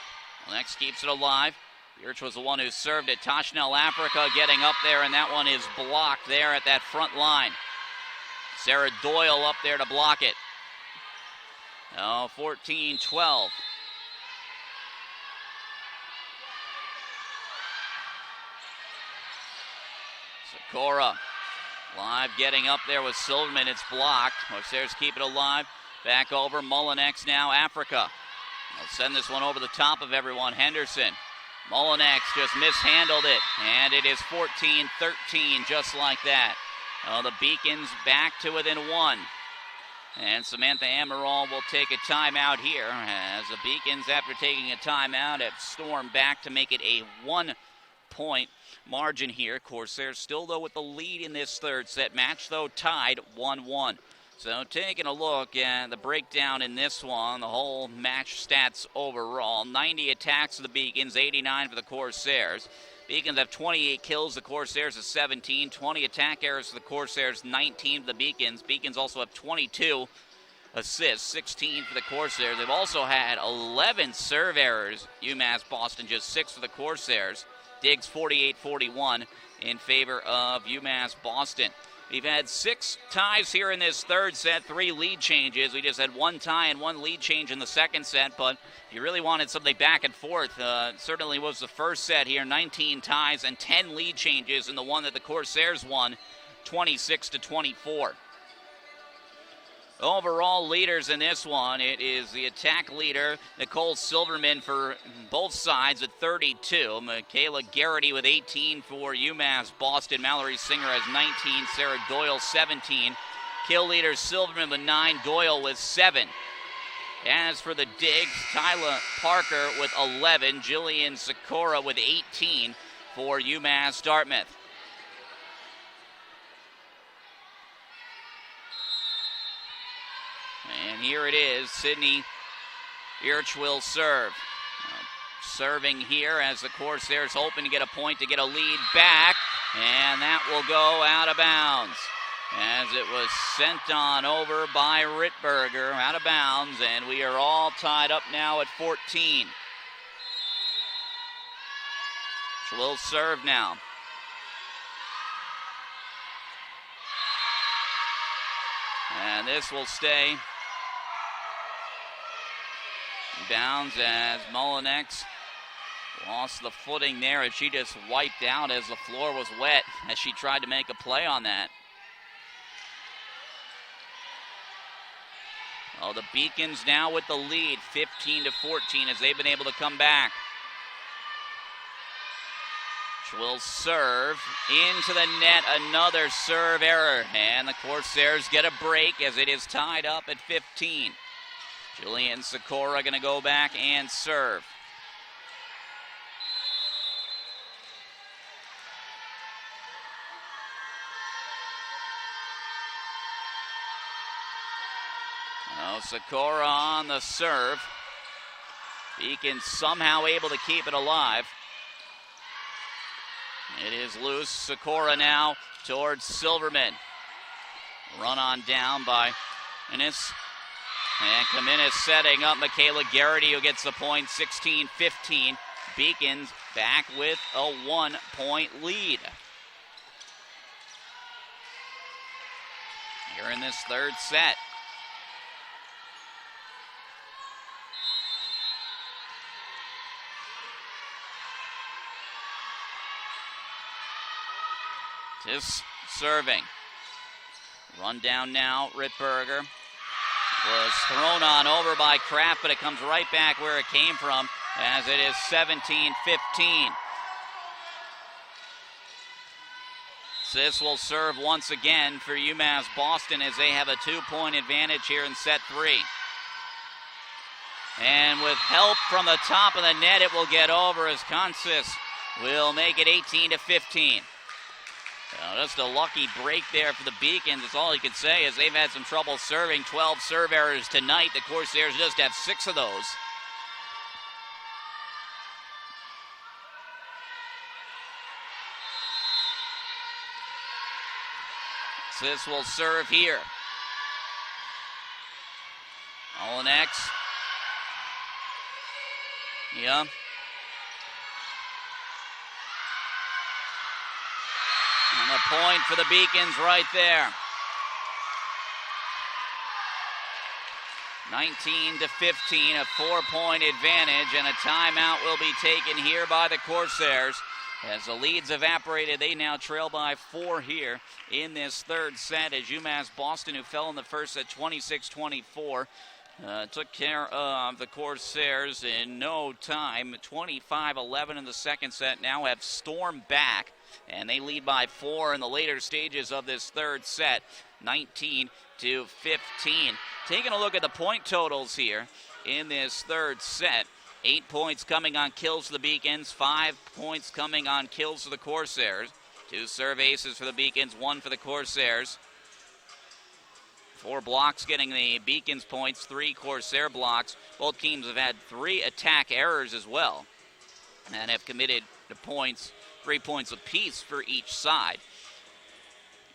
Next keeps it alive. Birch was the one who served it. Tashnell Africa getting up there, and that one is blocked there at that front line. Sarah Doyle up there to block it. Oh, 14-12. Sikora live getting up there with Silverman. It's blocked. Corsairs keep it alive. Back over. Molinex now. Africa. They'll send this one over the top of everyone. Henderson. Molinex just mishandled it. And it is 14-13 just like that. Oh, the Beacons back to within 1. And Samantha Amaral will take a timeout here as the Beacons, after taking a timeout, have stormed back to make it a 1-point margin here. Corsairs still, though, with the lead in this third set. Match, though, tied 1-1. So taking a look at the breakdown in this one, the whole match stats overall. 90 attacks for the Beacons, 89 for the Corsairs. Beacons have 28 kills, the Corsairs have 17. 20 attack errors for the Corsairs, 19 for the Beacons. Beacons also have 22 assists, 16 for the Corsairs. They've also had 11 serve errors. UMass Boston, just 6 for the Corsairs. Diggs 48-41 in favor of UMass Boston. We've had 6 ties here in this third set, 3 lead changes. We just had 1 tie and 1 lead change in the second set, but if you really wanted something back and forth, certainly was the first set here. 19 ties and 10 lead changes in the one that the Corsairs won, 26-24. Overall leaders in this one, it is the attack leader, Nicole Silverman, for both sides at 32. Michaela Garrity with 18 for UMass Boston. Mallory Singer has 19. Sarah Doyle 17. Kill leader Silverman with 9. Doyle with 7. As for the digs, Tyla Parker with 11. Jillian Sikora with 18 for UMass Dartmouth. And here it is, Sydney Irch will serve. Serving here as the Corsairs hoping to get a point to get a lead back. And that will go out of bounds as it was sent on over by Rittberger, out of bounds. And we are all tied up now at 14. She will serve now. And this will stay bounds as Mullinex lost the footing there, and she just wiped out as the floor was wet as she tried to make a play on that. Oh, the Beacons now with the lead, 15-14, as they've been able to come back. Will serve into the net, another serve error, and the Corsairs get a break as it is tied up at 15. Jillian Sikora going to go back and serve. Oh, Sikora on the serve. Beacons somehow able to keep it alive. It is loose. Sikora now towards Silverman. Run on down by Innes. And Kaminis setting up Michaela Garrity, who gets the point, 16-15. Beacons back with a 1-point lead. Here in this third set. Just serving. Run down now, Rittberger. Was thrown on over by Kraft, but it comes right back where it came from as it is 17-15. Sis will serve once again for UMass Boston as they have a 2-point advantage here in set 3. And with help from the top of the net, it will get over as Consis will make it 18-15. Just a lucky break there for the Beacons. That's all you can say, as they've had some trouble serving. 12 serve errors tonight. The Corsairs just have 6 of those. Sis will serve here. Olenex. Yeah. And a point for the Beacons right there. 19-15, a 4-point advantage, and a timeout will be taken here by the Corsairs. As the leads evaporated, they now trail by 4 here in this third set, as UMass Boston, who fell in the first set 26-24, took care of the Corsairs in no time. 25-11 in the second set, now have stormed back, and they lead by 4 in the later stages of this third set. 19-15. Taking a look at the point totals here in this third set. 8 points coming on kills for the Beacons, 5 points coming on kills for the Corsairs. 2 serve aces for the Beacons, 1 for the Corsairs. 4 blocks getting the Beacons points, 3 Corsair blocks. Both teams have had 3 attack errors as well and have committed the points, 3 points apiece for each side.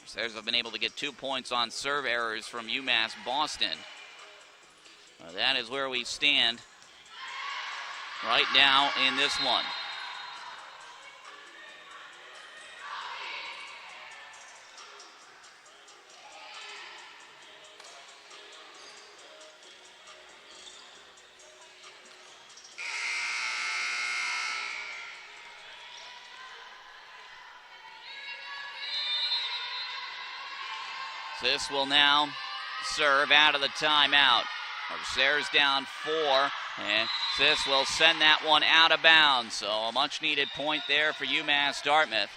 Corsairs have been able to get 2 points on serve errors from UMass Boston. That is where we stand right now in this one. This will now serve out of the timeout. Corsairs down 4, and this will send that one out of bounds. So a much needed point there for UMass Dartmouth.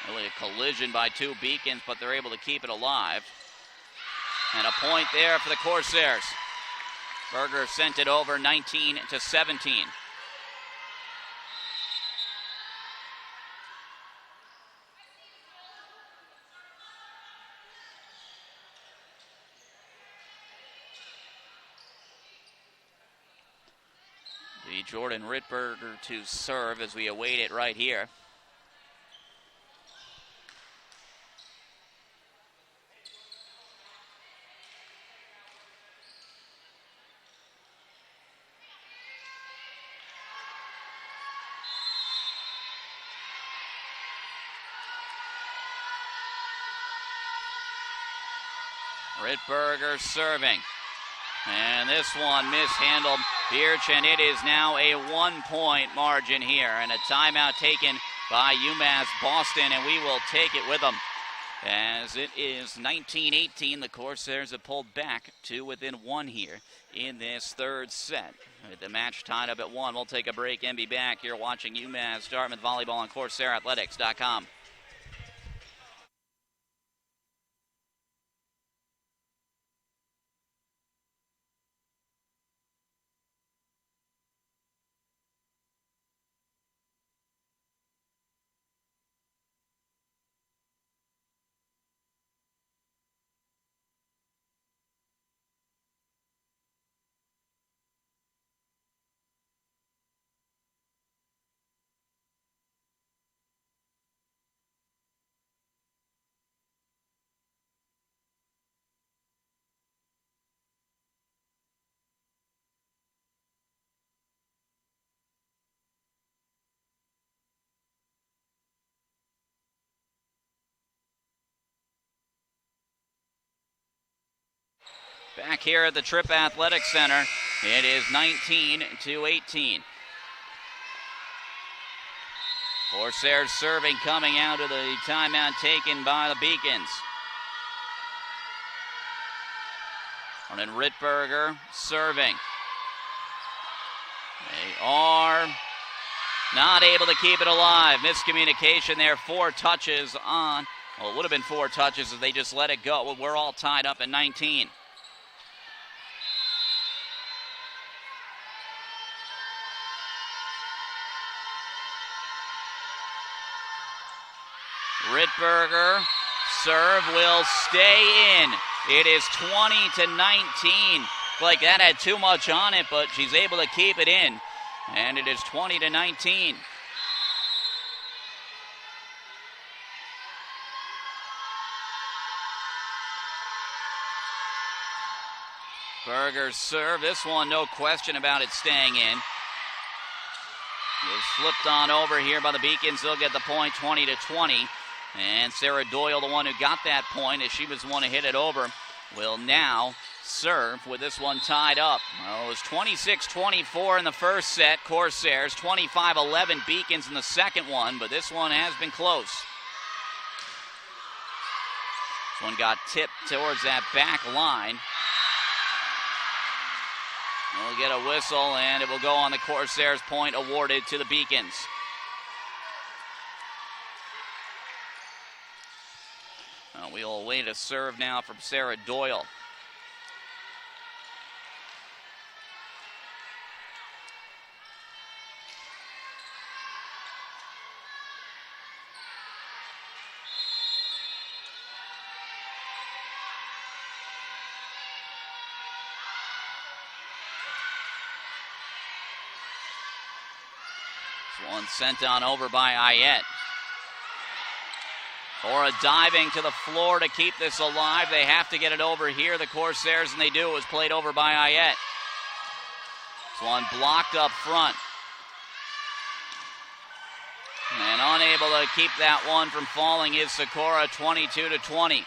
Really a collision by 2 Beacons, but they're able to keep it alive. And a point there for the Corsairs. Berger sent it over 19-17. The Jordan Rittberger to serve as we await it right here. Rittberger serving. And this one mishandled Birch, and it is now a 1-point margin here. And a timeout taken by UMass Boston, and we will take it with them. As it is 19-18, the Corsairs have pulled back to within 1 here in this third set. With the match tied up at 1, we'll take a break and be back here watching UMass Dartmouth Volleyball on CorsairAthletics.com. Back here at the Tripp Athletic Center, it is 19-18. Corsairs serving coming out of the timeout taken by the Beacons. And then Rittberger serving. They are not able to keep it alive. Miscommunication there, 4 touches on. Well, it would have been 4 touches if they just let it go. Well, we're all tied up at 19. Rittberger serve will stay in. It is 20-19. Like that had too much on it, but she's able to keep it in. And it is 20-19. Berger's serve. This one, no question about it staying in. It was flipped on over here by the Beacons. They'll get the point, 20-20. And Sarah Doyle, the one who got that point, as she was the one to hit it over, will now serve with this one tied up. Well, it was 26-24 in the first set. Corsairs 25-11 Beacons in the second one, but this one has been close. This one got tipped towards that back line. We'll get a whistle, and it will go on the Corsairs. Point awarded to the Beacons. We'll await a serve now from Sarah Doyle. This one sent on over by Ayette. Cora diving to the floor to keep this alive. They have to get it over here, the Corsairs, and they do. It was played over by Ayette. This one blocked up front. And unable to keep that one from falling is Socorro, 22-20.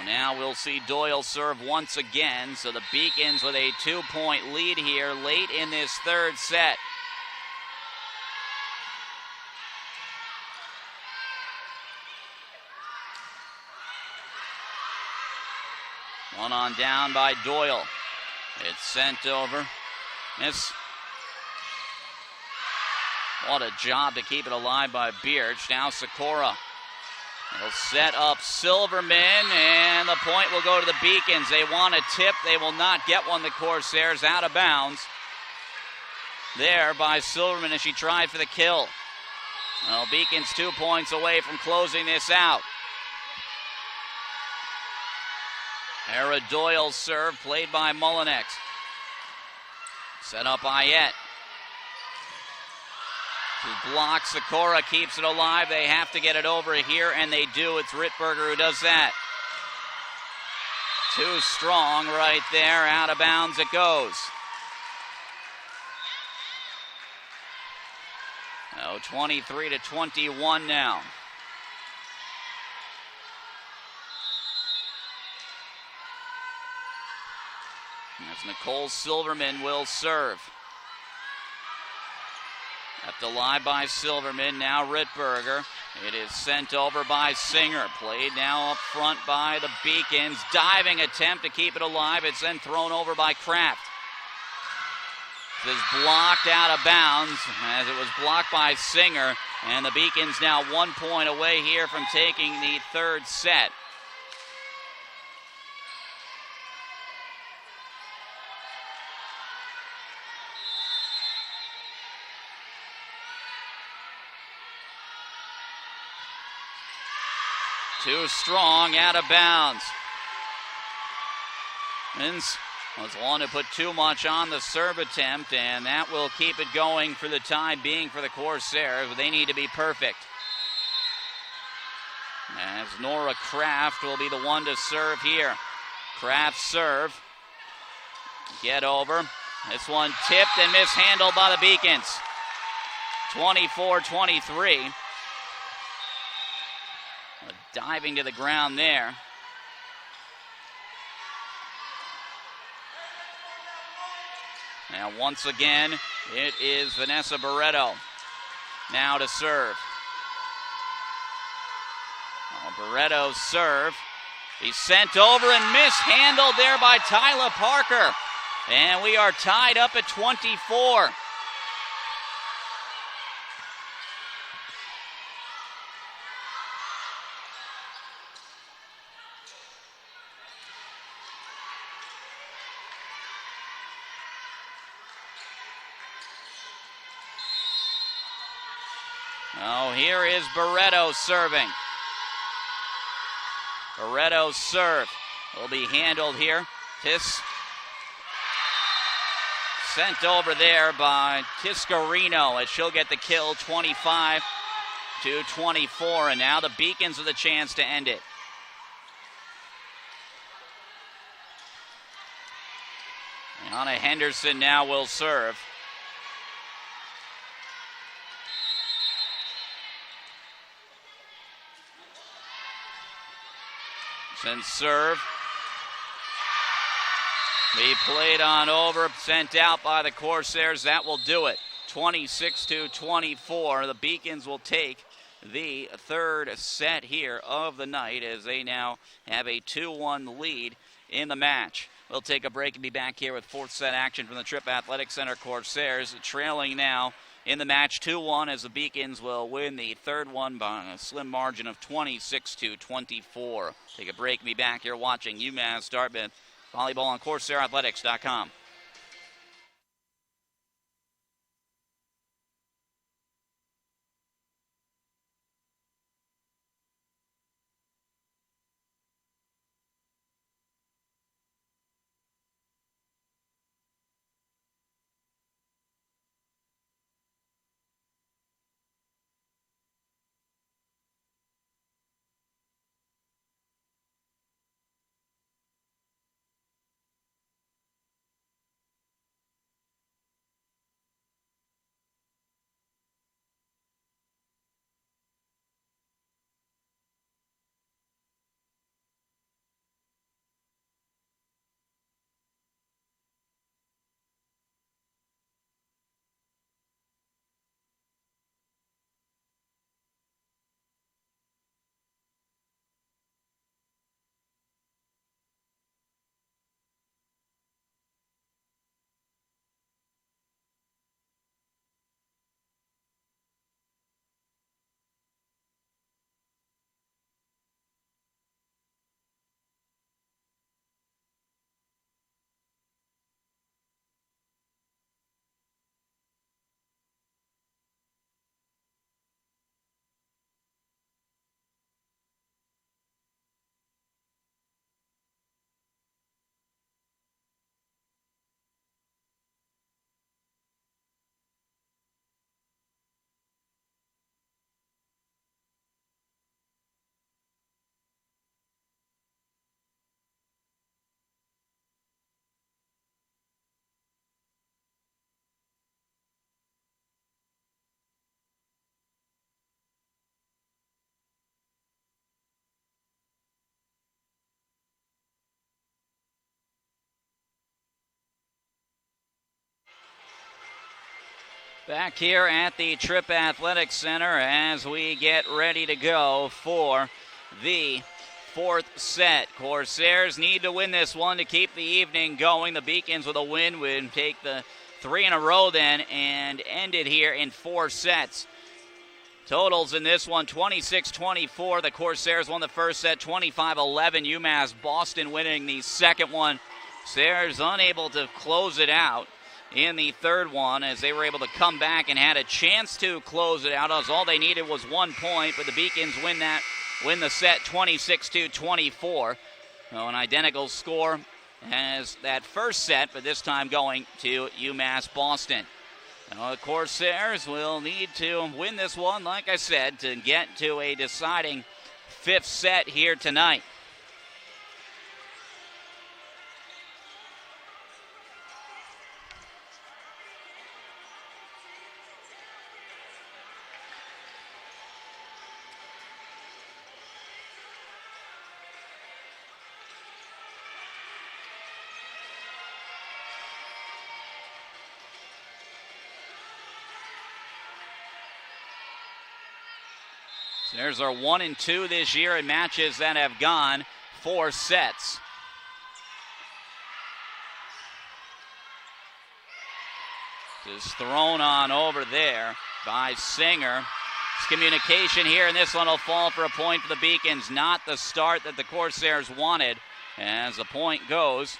Now we'll see Doyle serve once again. So the Beacons with a 2-point lead here late in this third set. One on down by Doyle. It's sent over. Miss. What a job to keep it alive by Birch. Now Socorro. They'll set up Silverman, and the point will go to the Beacons. They want a tip. They will not get one. The Corsairs out of bounds. There by Silverman as she tried for the kill. Well, Beacons 2 points away from closing this out. Hera Doyle's serve, played by Mullinex. Set up Ayette. She blocks. Socorro keeps it alive. They have to get it over here, and they do. It's Rittberger who does that. Too strong right there. Out of bounds it goes. Oh, 23-21 now. As Nicole Silverman will serve. Left alive by Silverman, now Rittberger. It is sent over by Singer. Played now up front by the Beacons. Diving attempt to keep it alive. It's then thrown over by Kraft. It is blocked out of bounds as it was blocked by Singer. And the Beacons now 1 point away here from taking the third set. Too strong, out of bounds. Mins was the one who put too much on the serve attempt, and that will keep it going for the time being for the Corsairs. They need to be perfect. As Nora Kraft will be the one to serve here. Kraft serve. Get over. This one tipped and mishandled by the Beacons. 24-23. Diving to the ground there. Now once again, it is Vanessa Barreto now to serve. Barreto's serve. He's sent over and mishandled there by Tyler Parker. And we are tied up at 24. Oh, here is Barreto serving. Barreto's serve will be handled here. Tis sent over there by Tiscarino as she'll get the kill, 25-24. And now the Beacons with a chance to end it. Anna Henderson now will serve. Sends serve. Be played on over, sent out by the Corsairs. That will do it. 26-24. The Beacons will take the third set here of the night as they now have a 2-1 lead in the match. We'll take a break and be back here with fourth set action from the Tripp Athletic Center. Corsairs trailing now in the match 2-1 as the Beacons will win the third one by a slim margin of 26-24. Take a break and be back here watching UMass Dartmouth Volleyball on CorsairAthletics.com. Back here at the Tripp Athletic Center as we get ready to go for the fourth set. Corsairs need to win this one to keep the evening going. The Beacons with a win would take the 3 in a row then and end it here in 4 sets. Totals in this one, 26-24. The Corsairs won the first set, 25-11. UMass Boston winning the second one. Corsairs unable to close it out in the third one as they were able to come back and had a chance to close it out as all they needed was 1 point, but the Beacons win the set 26-24. So an identical score as that first set, but this time going to UMass Boston. Now the Corsairs will need to win this one, like I said, to get to a deciding fifth set here tonight. There's our 1-2 this year in matches that have gone 4 sets. This is thrown on over there by Singer. It's communication here, and this one will fall for a point for the Beacons. Not the start that the Corsairs wanted as the point goes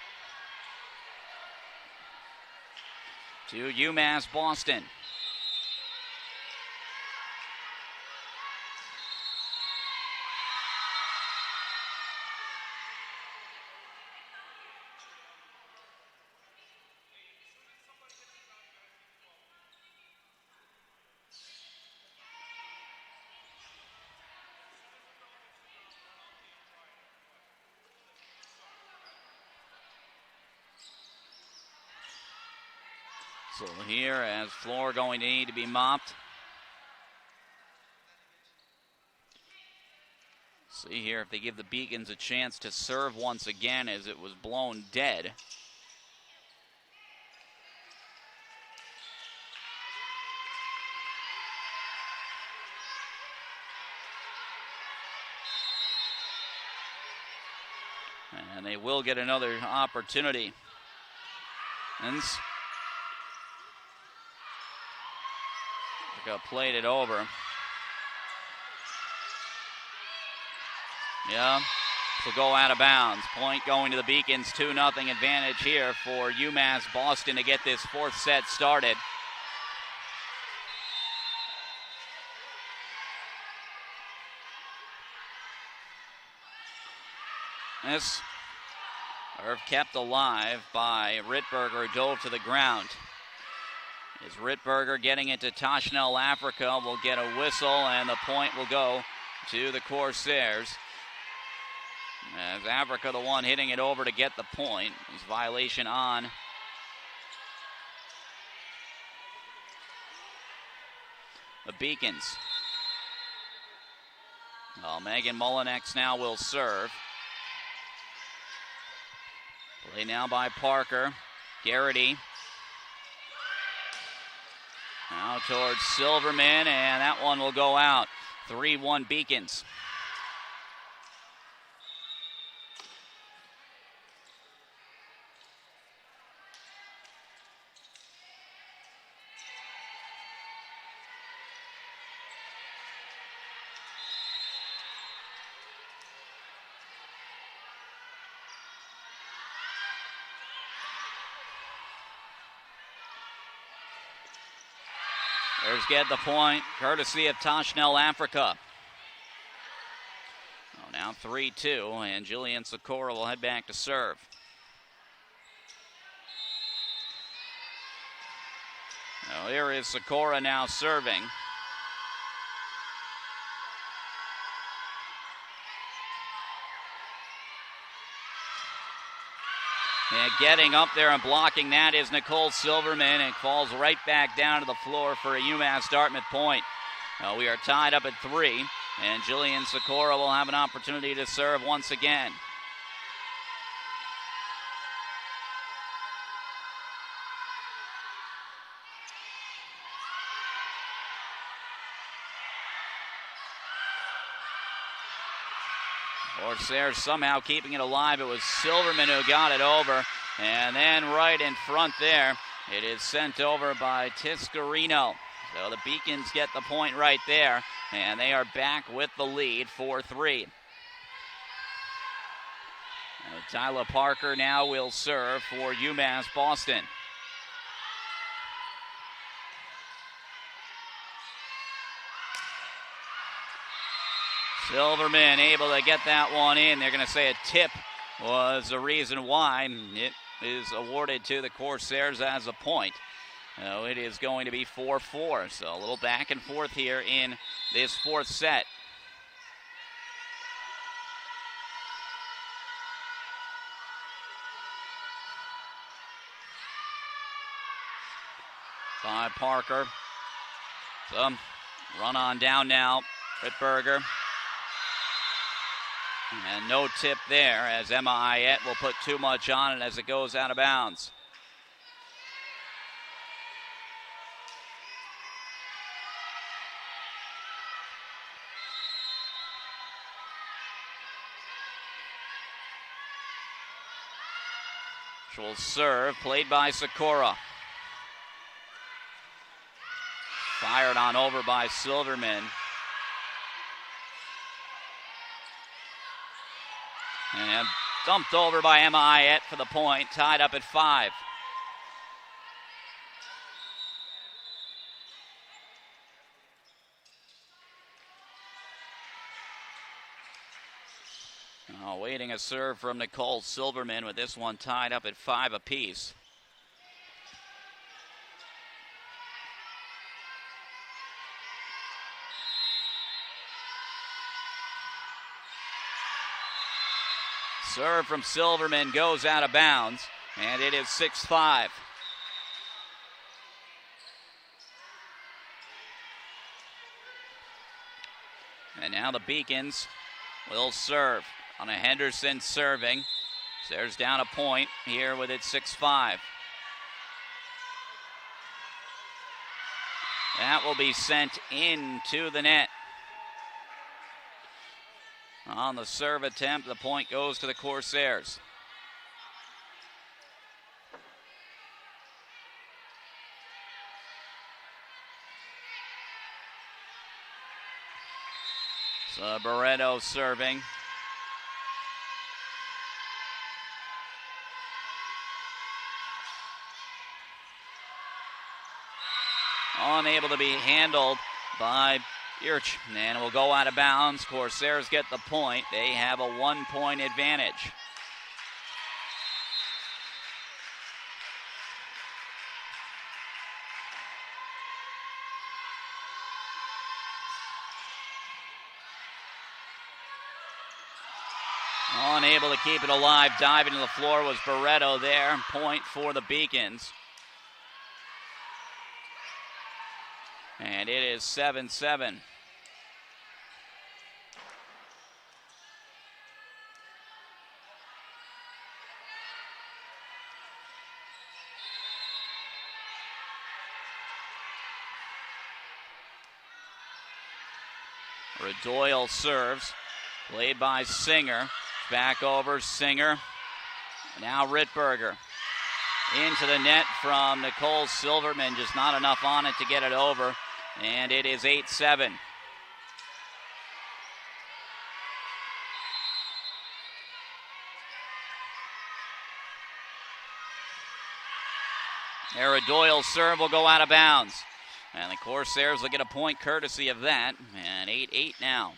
to UMass Boston. So here as floor going to need to be mopped. See here if they give the Beacons a chance to serve once again, as it was blown dead. And they will get another opportunity. And played it over. Yeah, so go out of bounds. Point going to the Beacons, 2-0 advantage here for UMass Boston to get this fourth set started. This serve kept alive by Rittberger, who dove to the ground. Is Rittberger getting it to Tashnell Africa, will get a whistle, and the point will go to the Corsairs. As Africa, the one hitting it over to get the point. There's violation on the Beacons. Well, Megan Mullinex now will serve. Play now by Parker. Garrity. Now towards Silverman, and that one will go out. 3-1 Beacons. There's get the point, courtesy of Tashnell Africa. Oh, now 3-2, and Jillian Sikora will head back to serve. Now here is Sikora now serving. And getting up there and blocking that is Nicole Silverman, and falls right back down to the floor for a UMass Dartmouth point. We are tied up at 3, and Jillian Sikora will have an opportunity to serve once again. Corsairs somehow keeping it alive. It was Silverman who got it over. And then right in front there, it is sent over by Tiscarino. So the Beacons get the point right there. And they are back with the lead, 4-3. Tyler Parker now will serve for UMass Boston. Silverman able to get that one in. They're going to say a tip was the reason why. It is awarded to the Corsairs as a point. It is going to be 4-4. So a little back and forth here in this fourth set. By Parker. So run on down now. Rittberger. And no tip there, as Emma Ayette will put too much on it as it goes out of bounds. She will serve, played by Sikora. Fired on over by Silverman. And dumped over by Emma Ayette for the point, tied up at 5. Waiting a serve from Nicole Silverman, with this one tied up at 5 apiece. Serve from Silverman goes out of bounds, and it is 6-5. And now the Beacons will serve on a Henderson serving. There's down a point here with it 6-5. That will be sent into the net. On the serve attempt, the point goes to the Corsairs. So Barreto serving. Unable to be handled by Irch, and will go out of bounds. Corsairs get the point. They have a 1-point advantage. Unable to keep it alive, diving to the floor was Barreto there. Point for the Beacons. And it is 7-7. Doyle serves, played by Singer. Back over Singer. Now Rittberger. Into the net from Nicole Silverman. Just not enough on it to get it over. And it is 8-7. Era Doyle's serve will go out of bounds. And the Corsairs will get a point courtesy of that. And 8-8 now.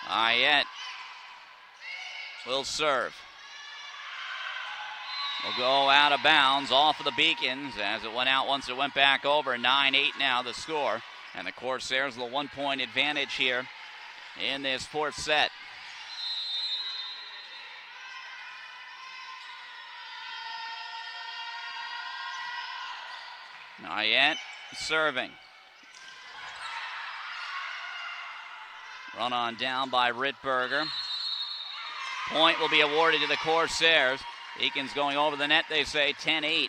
Ayette will serve. Will go out of bounds off of the Beacons as it went out once it went back over. 9-8 now the score. And the Corsairs with a 1-point advantage here in this fourth set. Ayette serving. Run on down by Rittberger. Point will be awarded to the Corsairs. Beacons going over the net, they say 10-8.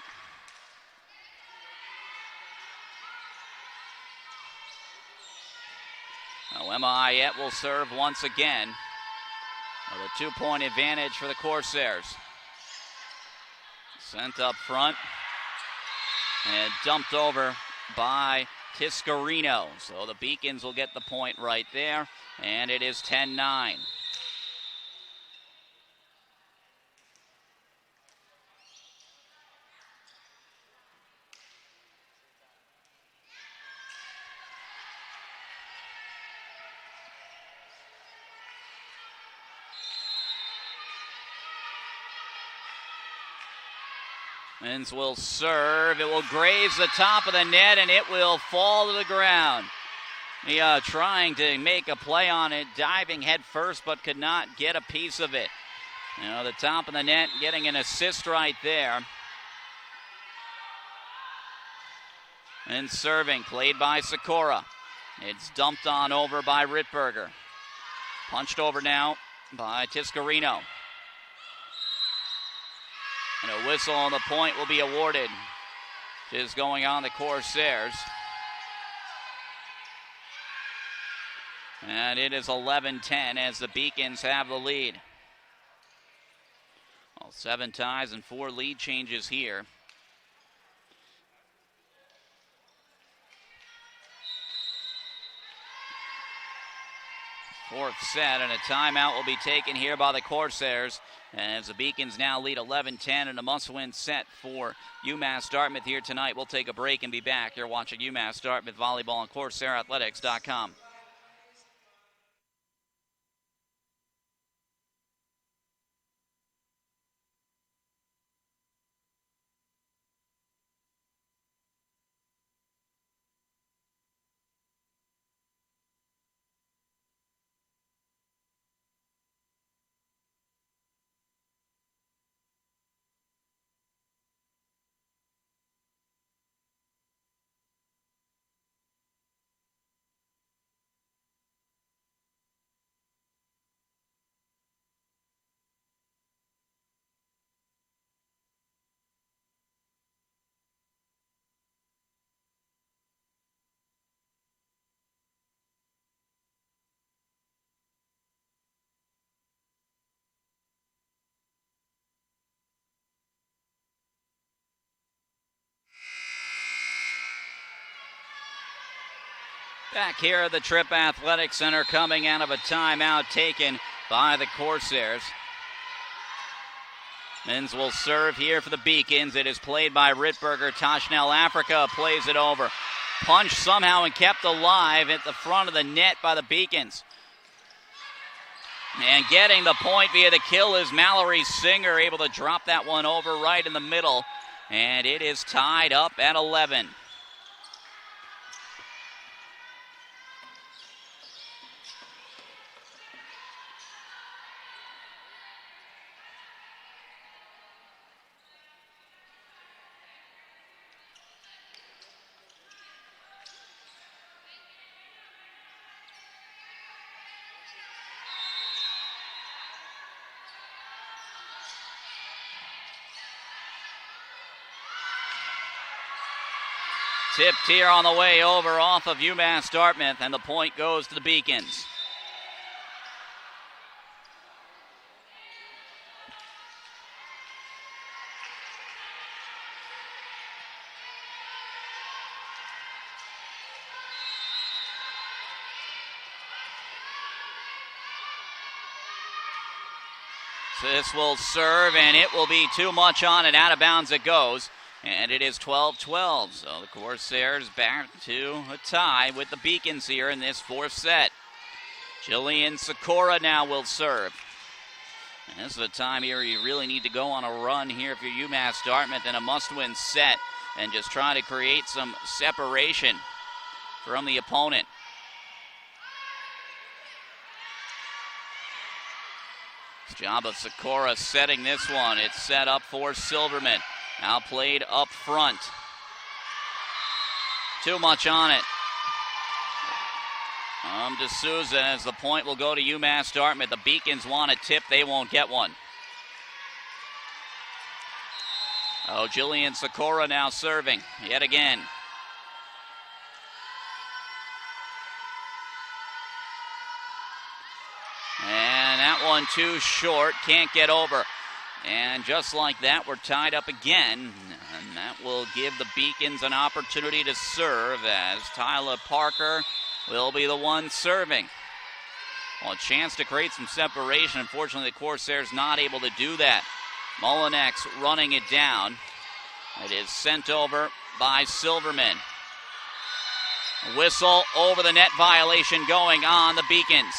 Now Emma Ayette will serve once again with a 2-point advantage for the Corsairs. Sent up front and dumped over by Tiscarino. So the Beacons will get the point right there, and it is 10-9. Men's will serve. It will graze the top of the net, and it will fall to the ground. Trying to make a play on it, diving head first, but could not get a piece of it. The top of the net getting an assist right there. And serving, played by Sikora. It's dumped on over by Rittberger. Punched over now by Tiscarino. And a whistle on the point will be awarded. Which is going on the Corsairs. And it is 11-10 as the Beacons have the lead. Well, 7 ties and 4 lead changes here. Fourth set, and a timeout will be taken here by the Corsairs as the Beacons now lead 11-10 and a must-win set for UMass Dartmouth here tonight. We'll take a break and be back. You're watching UMass Dartmouth Volleyball on Corsairathletics.com. Back here at the Tripp Athletic Center, coming out of a timeout taken by the Corsairs. Men's will serve here for the Beacons. It is played by Rittberger. Tashnell Africa plays it over. Punch somehow and kept alive at the front of the net by the Beacons. And getting the point via the kill is Mallory Singer, able to drop that one over right in the middle. And it is tied up at 11. Tipped here on the way over off of UMass Dartmouth, and the point goes to the Beacons. This will serve, and it will be too much on it. Out of bounds it goes. And it is 12-12, so the Corsairs back to a tie with the Beacons here in this fourth set. Jillian Sikora now will serve. And this is a time here you really need to go on a run here if you're UMass Dartmouth in a must-win set and just try to create some separation from the opponent. Job of Sikora setting this one. It's set up for Silverman. Now played up front. Too much on it. D'Souza, as the point will go to UMass Dartmouth. The Beacons want a tip. They won't get one. Oh, Jillian Sikora now serving yet again. And that one too short. Can't get over. And just like that, we're tied up again. And that will give the Beacons an opportunity to serve as Tyler Parker will be the one serving. Well, a chance to create some separation. Unfortunately, the Corsairs not able to do that. Mullinex running it down. It is sent over by Silverman. A whistle over the net violation going on the Beacons.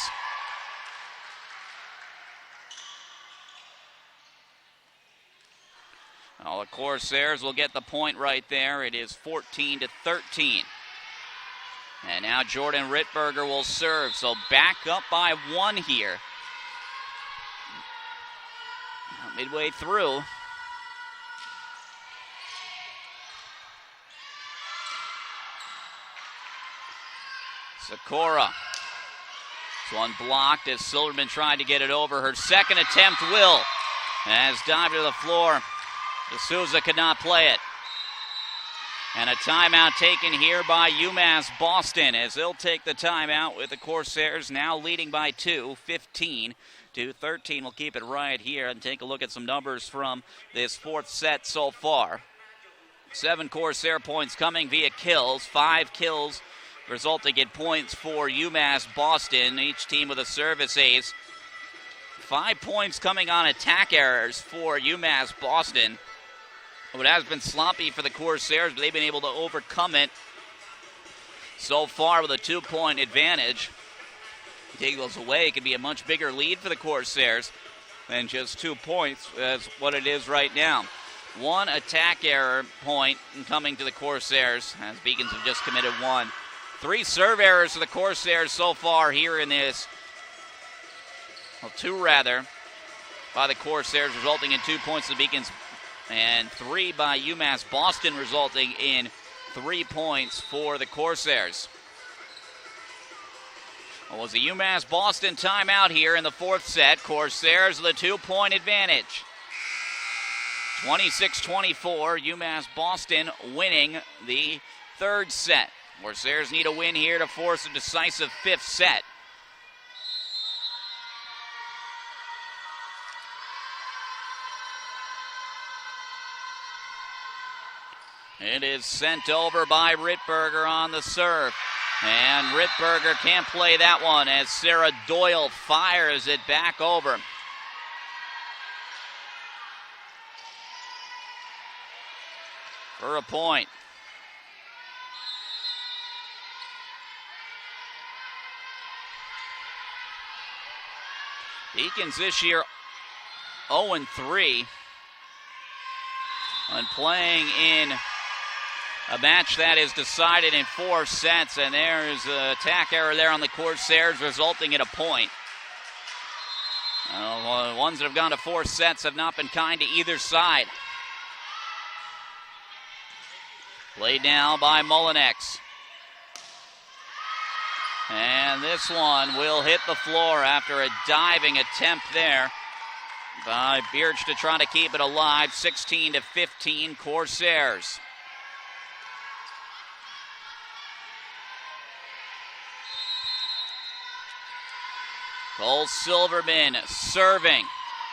Well, the Corsairs will get the point right there. It is 14-13. And now Jordan Rittberger will serve. So back up by one here. Midway through. Sikora. This one blocked as Silverman tried to get it over. Her second attempt will. Has dived to the floor. D'Souza could not play it. And a timeout taken here by UMass Boston as they'll take the timeout with the Corsairs now leading by 2, 15-13. We'll keep it right here and take a look at some numbers from this fourth set so far. 7 Corsair points coming via kills, 5 kills resulting in points for UMass Boston, each team with a service ace. 5 points coming on attack errors for UMass Boston. It has been sloppy for the Corsairs, but they've been able to overcome it so far with a 2-point advantage. Take those away, it could be a much bigger lead for the Corsairs than just 2 points as what it is right now. 1 attack error point coming to the Corsairs as Beacons have just committed 1. 3 serve errors for the Corsairs so far here in this. Well, 2 rather by the Corsairs resulting in 2 points to the Beacons. And 3 by UMass Boston resulting in 3 points for the Corsairs. Well, it was a UMass Boston timeout here in the fourth set. Corsairs with a 2-point advantage. 26-24, UMass Boston winning the third set. Corsairs need a win here to force a decisive fifth set. It is sent over by Rittberger on the serve. And Rittberger can't play that one as Sarah Doyle fires it back over. For a point. Beacons this year 0-3. And playing in a match that is decided in 4 sets. And there's an attack error there on the Corsairs, resulting in a point. The ones that have gone to 4 sets have not been kind to either side. Played now by Mullinex. And this one will hit the floor after a diving attempt there by Birch to try to keep it alive. 16-15 Corsairs. Cole Silverman serving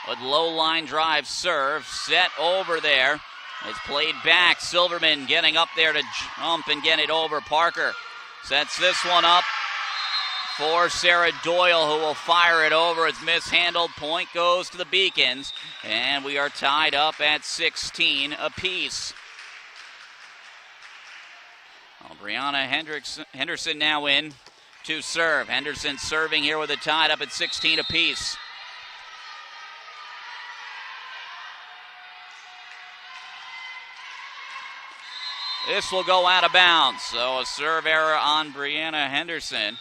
with low line drive serve. Set over there. It's played back. Silverman getting up there to jump and get it over. Parker sets this one up for Sarah Doyle, who will fire it over. It's mishandled. Point goes to the Beacons. And we are tied up at 16 apiece. Well, Brianna Henderson now in to serve. Henderson serving here with it tied up at 16 apiece. This will go out of bounds. So a serve error on Brianna Henderson.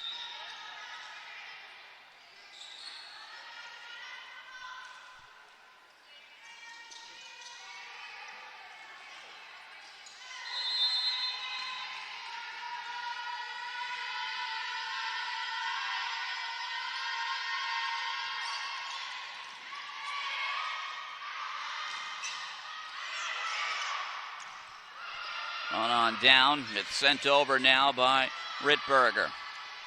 On down. It's sent over now by Rittberger.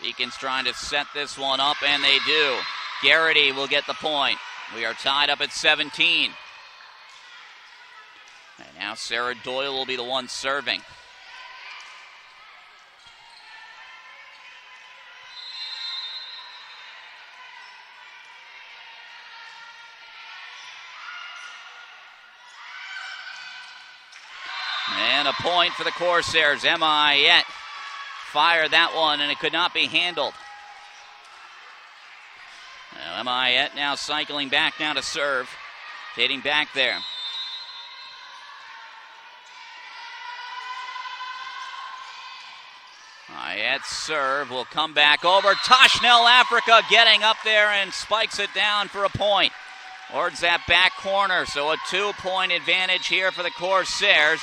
Beacons trying to set this one up, and they do. Garrity will get the point. We are tied up at 17. And now Sarah Doyle will be the one serving. And a point for the Corsairs. Emma Ayette fired that one, and it could not be handled. Now, Emma Ayette now cycling back now to serve. Dating back there. Ayette's serve will come back over. Toshnell Africa getting up there and spikes it down for a point. Towards that back corner, so a 2-point advantage here for the Corsairs.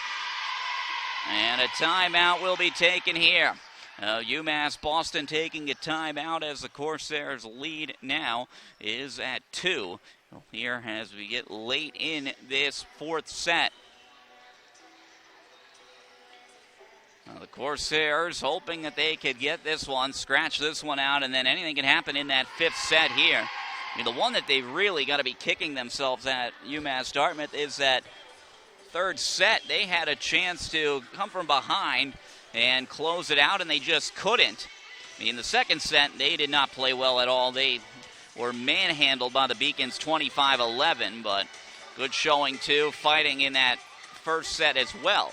And a timeout will be taken here. UMass Boston taking a timeout as the Corsairs lead now is at 2. Here as we get late in this 4th set. The Corsairs hoping that they could get this one, scratch this one out, and then anything can happen in that 5th set here. I mean, the one that they've really got to be kicking themselves at, UMass Dartmouth, is that 3rd set. They had a chance to come from behind and close it out, and they just couldn't. In the 2nd set, they did not play well at all. They were manhandled by the Beacons 25-11, but good showing, too, fighting in that 1st set as well.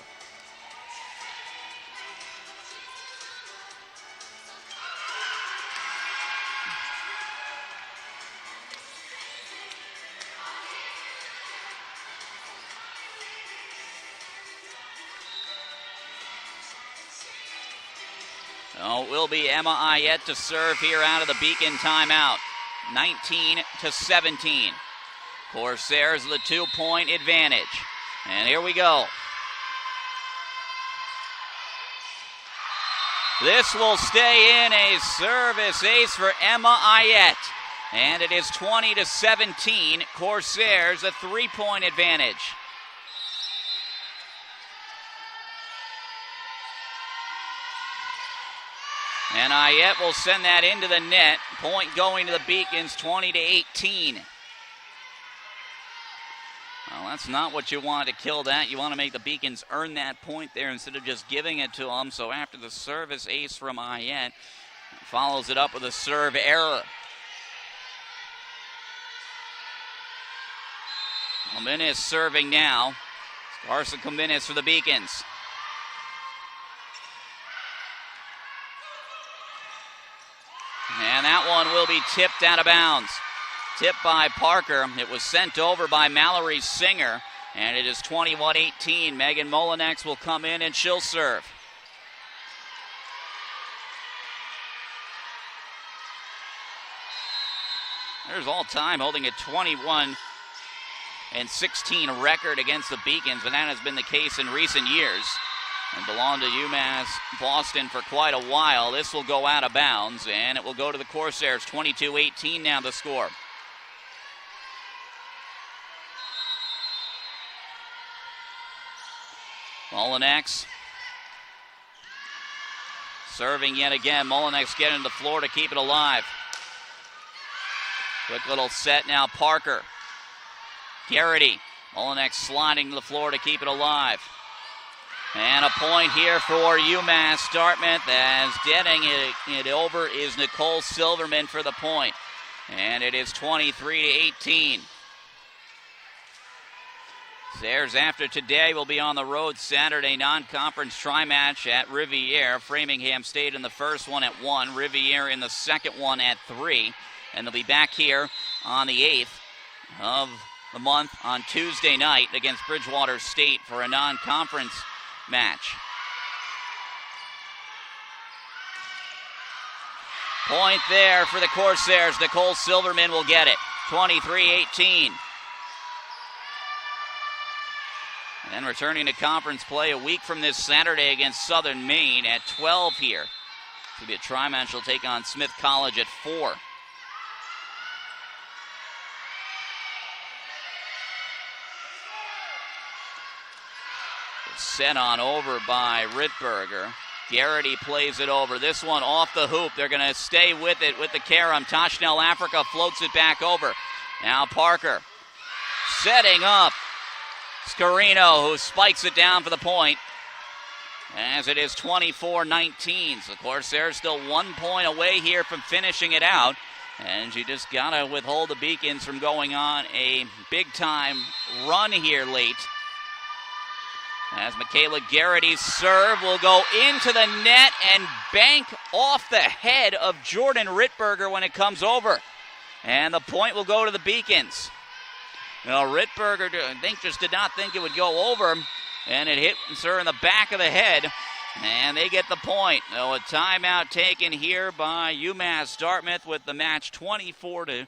So it will be Emma Ayette to serve here out of the Beacon timeout. 19-17. Corsairs the 2-point advantage. And here we go. This will stay in, a service ace for Emma Ayette. And it is 20-17. Corsairs a 3-point advantage. And Ayette will send that into the net. Point going to the Beacons, 20-18. Well, that's not what you want to kill that. You want to make the Beacons earn that point there instead of just giving it to them. So after the service ace from Ayette, follows it up with a serve error. Jimenez serving now. Carson Jimenez for the Beacons. And that one will be tipped out of bounds. Tipped by Parker. It was sent over by Mallory Singer. And it is 21-18. Megan Molinex will come in and she'll serve. There's all time holding a 21-16 record against the Beacons, and that has been the case in recent years. And belonged to UMass Boston for quite a while. This will go out of bounds, and it will go to the Corsairs. 22-18 now the score. Molinex serving yet again. Molinex getting the floor to keep it alive. Quick little set now, Parker. Garrity. Molinex sliding to the floor to keep it alive. And a point here for UMass Dartmouth, as getting it over is Nicole Silverman for the point. And it is 23-18. Sayers, after today, will be on the road Saturday non-conference tri-match at Riviere. Framingham State in the first one at 1, Riviere in the second one at 3. And they'll be back here on the 8th of the month on Tuesday night against Bridgewater State for a non-conference match. Point there for the Corsairs. Nicole Silverman will get it. 23-18. And returning to conference play a week from this Saturday against Southern Maine at 12 here. This will be a tri-match. She'll take on Smith College at 4. Set on over by Rittberger. Garrity plays it over. This one off the hoop. They're going to stay with it with the carom. Tashnell Africa floats it back over. Now Parker setting up Scarino, who spikes it down for the point. As it is 24-19. So, of course, they're still 1 point away here from finishing it out. And you just got to withhold the Beacons from going on a big-time run here late. As Michaela Garrity's serve will go into the net and bank off the head of Jordan Rittberger when it comes over. And the point will go to the Beacons. Now, Rittberger, just did not think it would go over, and it hit her in the back of the head, and they get the point. So a timeout taken here by UMass Dartmouth with the match 24-20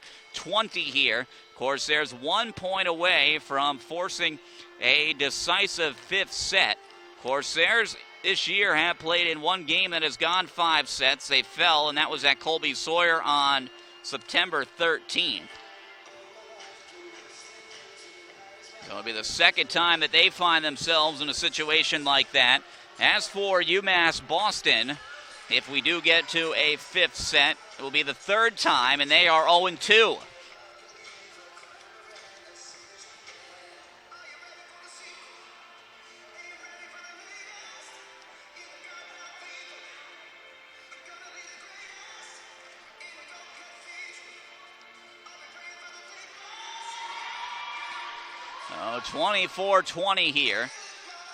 here. Of course, there's 1 point away from forcing a decisive fifth set. Corsairs this year have played in one game that has gone 5 sets. They fell, and that was at Colby Sawyer on September 13th. So it'll be the second time that they find themselves in a situation like that. As for UMass Boston, if we do get to a fifth set, it will be the third time, and they are 0-2. So 24-20 here.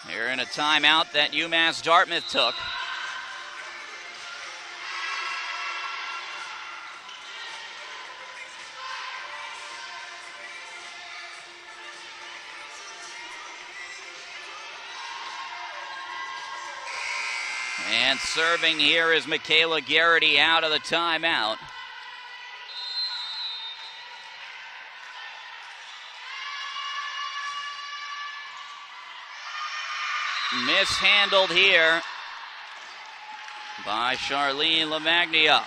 They're in a timeout that UMass Dartmouth took. And serving here is Michaela Garrity out of the timeout. Mishandled here by Charlene LaMagnia.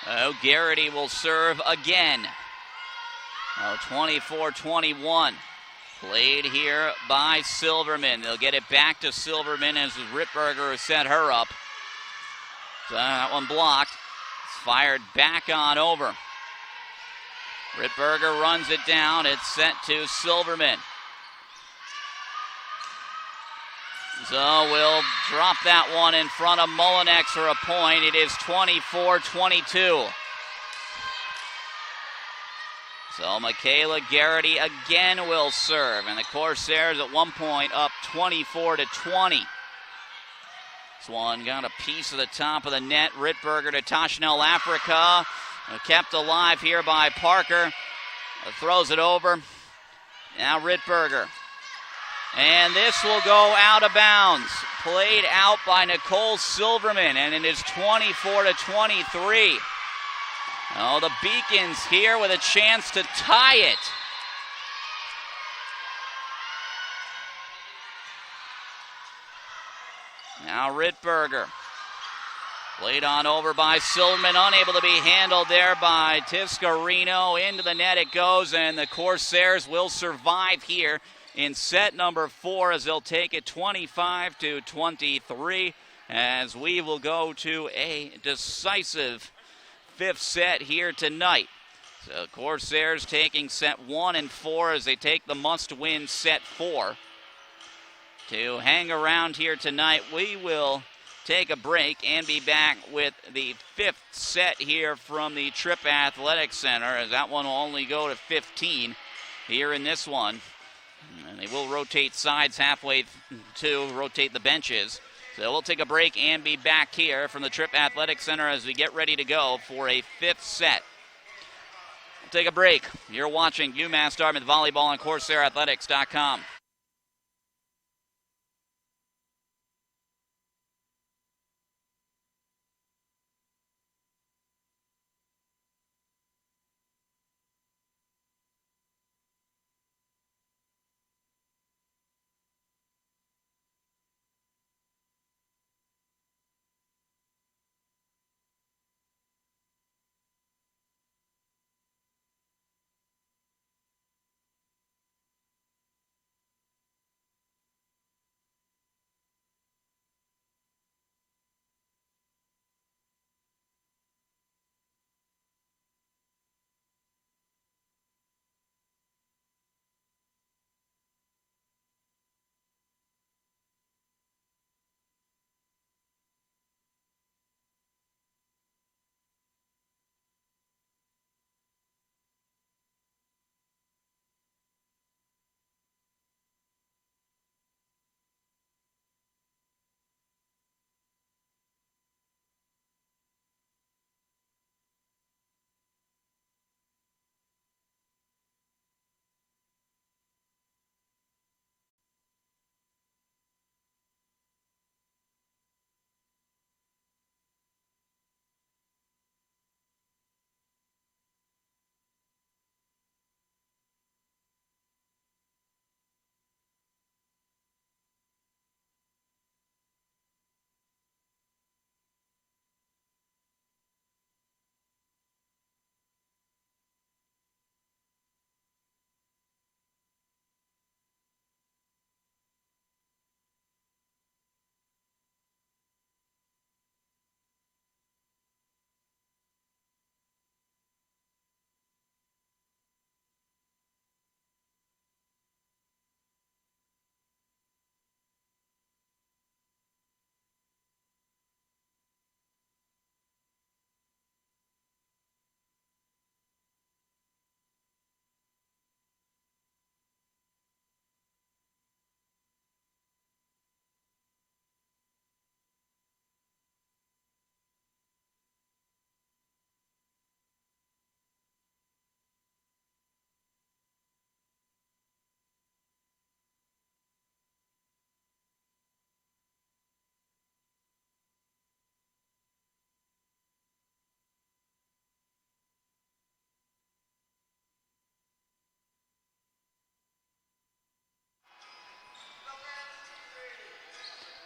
Oh, Garrity will serve again. Oh, 24-21. Played here by Silverman. They'll get it back to Silverman as Rittberger has set her up. So that one blocked. fired back on over. Rittberger runs it down. It's sent to Silverman. So we'll drop that one in front of Mullinex for a point. It is 24-22. So Michaela Garrity again will serve. And the Corsairs at one point up 24-20. This one got a piece of the top of the net. Rittberger to Tashnell Africa. Kept alive here by Parker. Throws it over. Now Rittberger. And this will go out of bounds. Played out by Nicole Silverman, and it is 24-23. Oh, the Beacons here with a chance to tie it. Now Rittberger. Played on over by Silverman, unable to be handled there by Tiscarino. Into the net it goes, and the Corsairs will survive here in set number 4 as they'll take it 25-23 as we will go to a decisive 5th set here tonight. So Corsairs taking set 1 and 4 as they take the must-win set 4. To hang around here tonight, we will take a break and be back with the 5th set here from the Tripp Athletic Center, as that one will only go to 15 here in this one. And they will rotate sides halfway to rotate the benches. So we'll take a break and be back here from the Tripp Athletic Center as we get ready to go for a 5th set. We'll take a break. You're watching UMass Dartmouth Volleyball on Corsairathletics.com.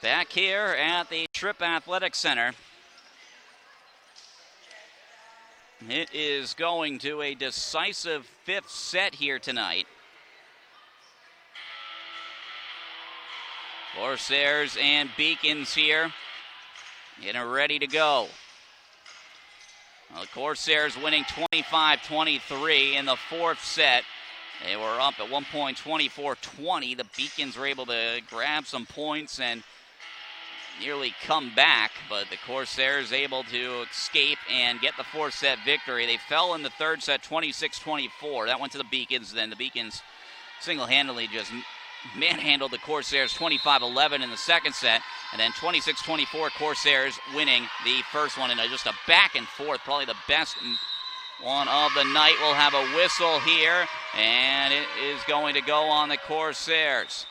Back here at the Tripp Athletic Center. It is going to a decisive 5th set here tonight. Corsairs and Beacons here getting ready to go. Well, the Corsairs winning 25-23 in the fourth set. They were up at one point 24-20. The Beacons were able to grab some points and nearly come back, but the Corsairs able to escape and get the fourth set victory. They fell in the third set 26-24. That went to the Beacons. Then the Beacons single-handedly just manhandled the Corsairs 25-11 in the second set, and then 26-24 Corsairs winning the first one in just a back and forth, probably the best one of the night. We'll have a whistle here, and it is going to go on the Corsairs.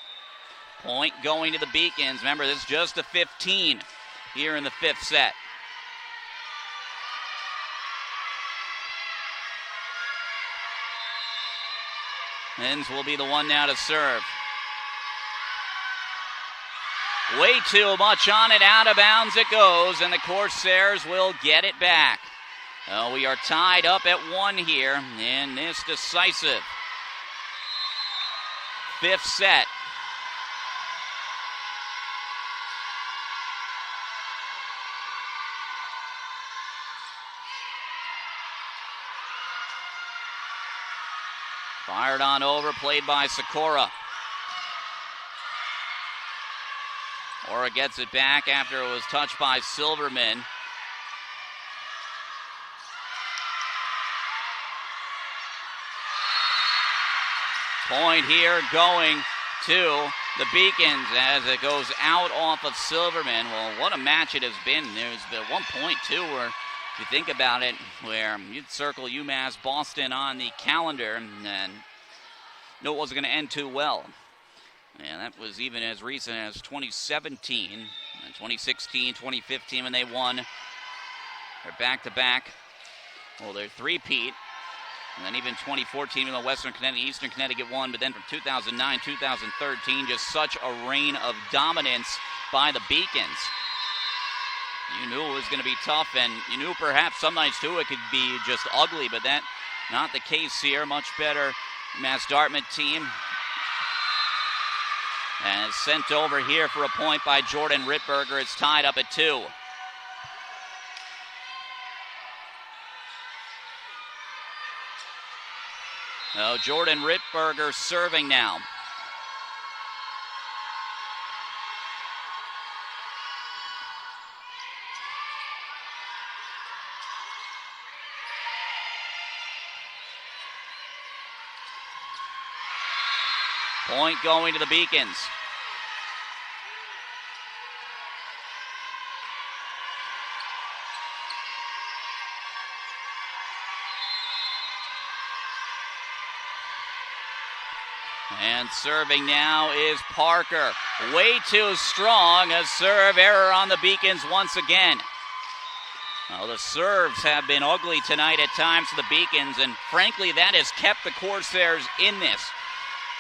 Point going to the Beacons. Remember, this is just a 15 here in the fifth set. Hens will be the one now to serve. Way too much on it, out of bounds it goes, and the Corsairs will get it back. We are tied up at 1 here in this decisive fifth set. Fired on over, played by Sikora. Ora gets it back after it was touched by Silverman. Point here going to the Beacons as it goes out off of Silverman. Well, what a match it has been. There's the one point, too, where if you think about it, where you'd circle UMass Boston on the calendar and knew it wasn't going to end too well. And that was even as recent as 2017, and 2016, 2015 when they won their back-to-back. Well, their three-peat. And then even 2014 when the Western Connecticut, Eastern Connecticut won. But then from 2009, 2013, just such a reign of dominance by the Beacons. You knew it was going to be tough, and you knew perhaps some nights, too, it could be just ugly. But that not the case here. Much better UMass Dartmouth team. And it's sent over here for a point by Jordan Rittberger. It's tied up at 2. Oh, Jordan Rittberger serving now. Point going to the Beacons. And serving now is Parker. Way too strong. A serve error on the Beacons once again. Well, the serves have been ugly tonight at times for the Beacons, and frankly, that has kept the Corsairs in this.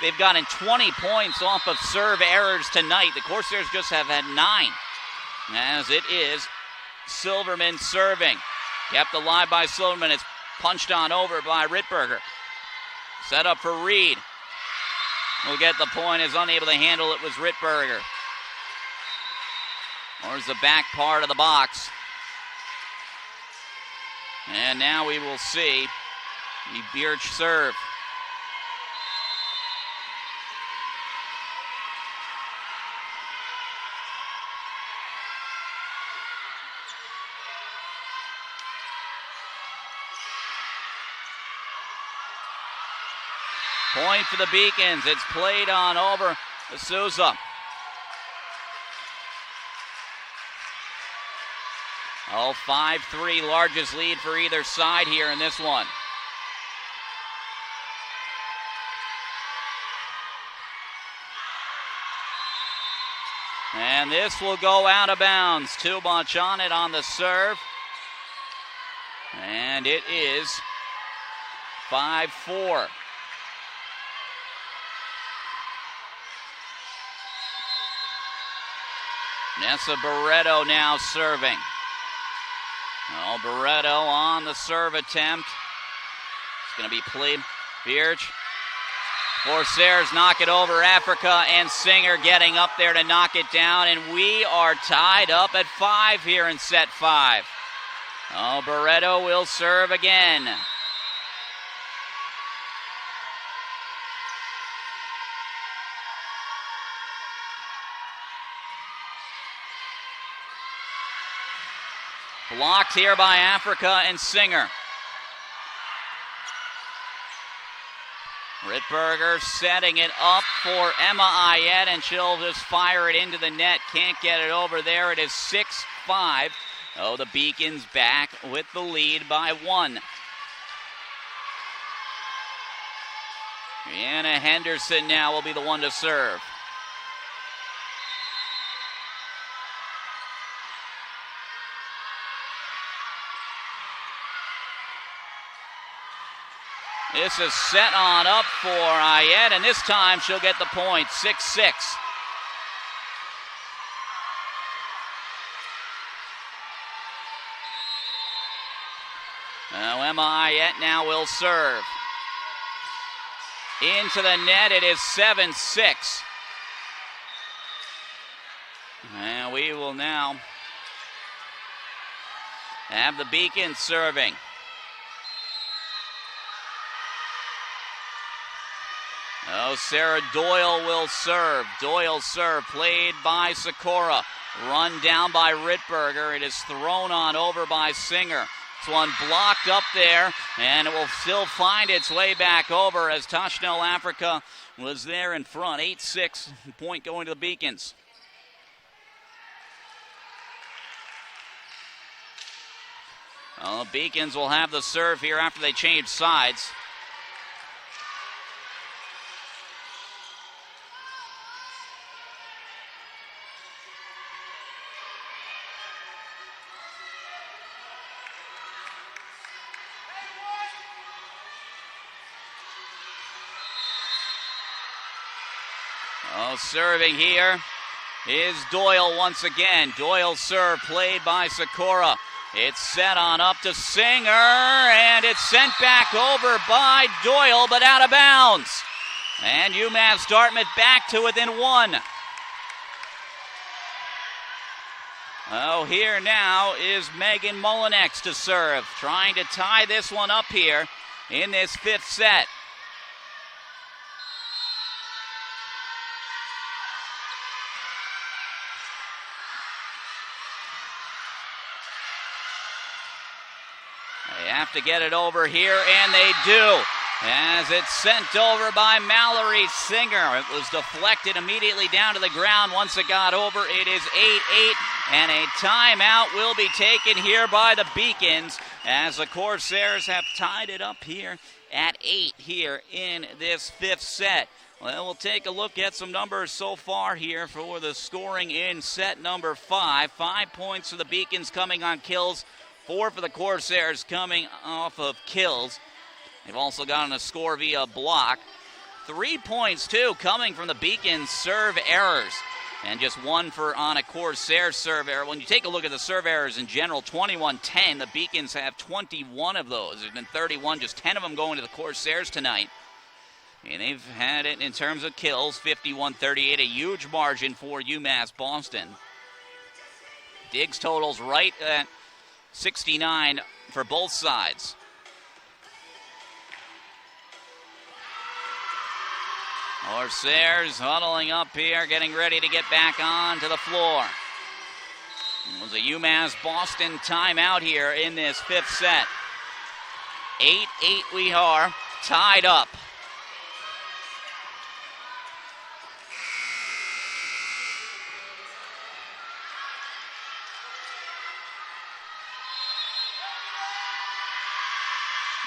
They've gotten 20 points off of serve errors tonight. The Corsairs just have had 9. As it is Silverman serving. Kept alive by Silverman. It's punched on over by Rittberger. Set up for Reed. Will get the point, is unable to handle it, was Rittberger. Towards the back part of the box. And now we will see the Birch serve. Point for the Beacons. It's played on over to Souza. Oh, 5-3, largest lead for either side here in this one. And this will go out of bounds. Too much on it on the serve. And it is 5-4. Nessa Barreto now serving. Oh, Barreto on the serve attempt. It's going to be played. Birch. Corsairs knock it over. Africa and Singer getting up there to knock it down. And we are tied up at 5 here in set 5. Oh, Barreto will serve again. Blocked here by Africa and Singer. Rittberger setting it up for Emma Ayet, and she'll just fire it into the net. Can't get it over there. It is 6-5. Oh, the Beacons back with the lead by 1. Brianna Henderson now will be the one to serve. This is set on up for Ayet, and this time she'll get the point, 6-6. Now Emma Ayet now will serve. Into the net, it is 7-6. And we will now have the Beacons serving. Oh, Sarah Doyle will serve. Doyle's serve played by Sikora. Run down by Rittberger. It is thrown on over by Singer. This one blocked up there, and it will still find its way back over as Tashnell Africa was there in front. 8-6, point going to the Beacons. Well, the Beacons will have the serve here after they change sides. Oh, serving here is Doyle once again. Doyle's serve played by Sikora. It's set on up to Singer, and it's sent back over by Doyle, but out of bounds. And UMass Dartmouth back to within 1. Oh, here now is Megan Mullinex to serve, trying to tie this one up here in this 5th set. They have to get it over here, and they do. As it's sent over by Mallory Singer. It was deflected immediately down to the ground. Once it got over, it is 8-8, and a timeout will be taken here by the Beacons as the Corsairs have tied it up here at 8 here in this 5th set. Well, we'll take a look at some numbers so far here for the scoring in set number 5. 5 points for the Beacons coming on kills. 4 for the Corsairs coming off of kills. They've also gotten a score via block. 3 points, too, coming from the Beacons' serve errors. And just 1 for on a Corsair serve error. When you take a look at the serve errors in general, 21-10. The Beacons have 21 of those. There's been 31, just 10 of them going to the Corsairs tonight. And they've had it in terms of kills, 51-38, a huge margin for UMass Boston. Diggs totals right at 69 for both sides. Corsairs huddling up here, getting ready to get back onto the floor. It was a UMass Boston timeout here in this 5th set. 8-8 we are, tied up.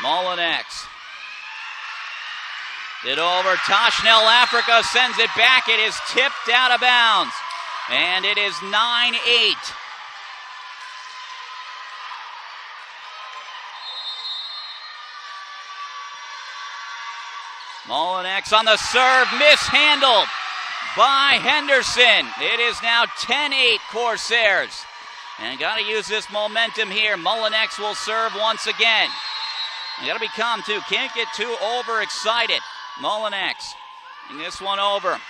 Mullinex. It over. Tashnell Africa sends it back. It is tipped out of bounds. And it is 9-8. Mullinex on the serve. Mishandled by Henderson. It is now 10-8 Corsairs. And got to use this momentum here. Mullinex will serve once again. You got to be calm, too. Can't get too overexcited. Mullinex, and this one over.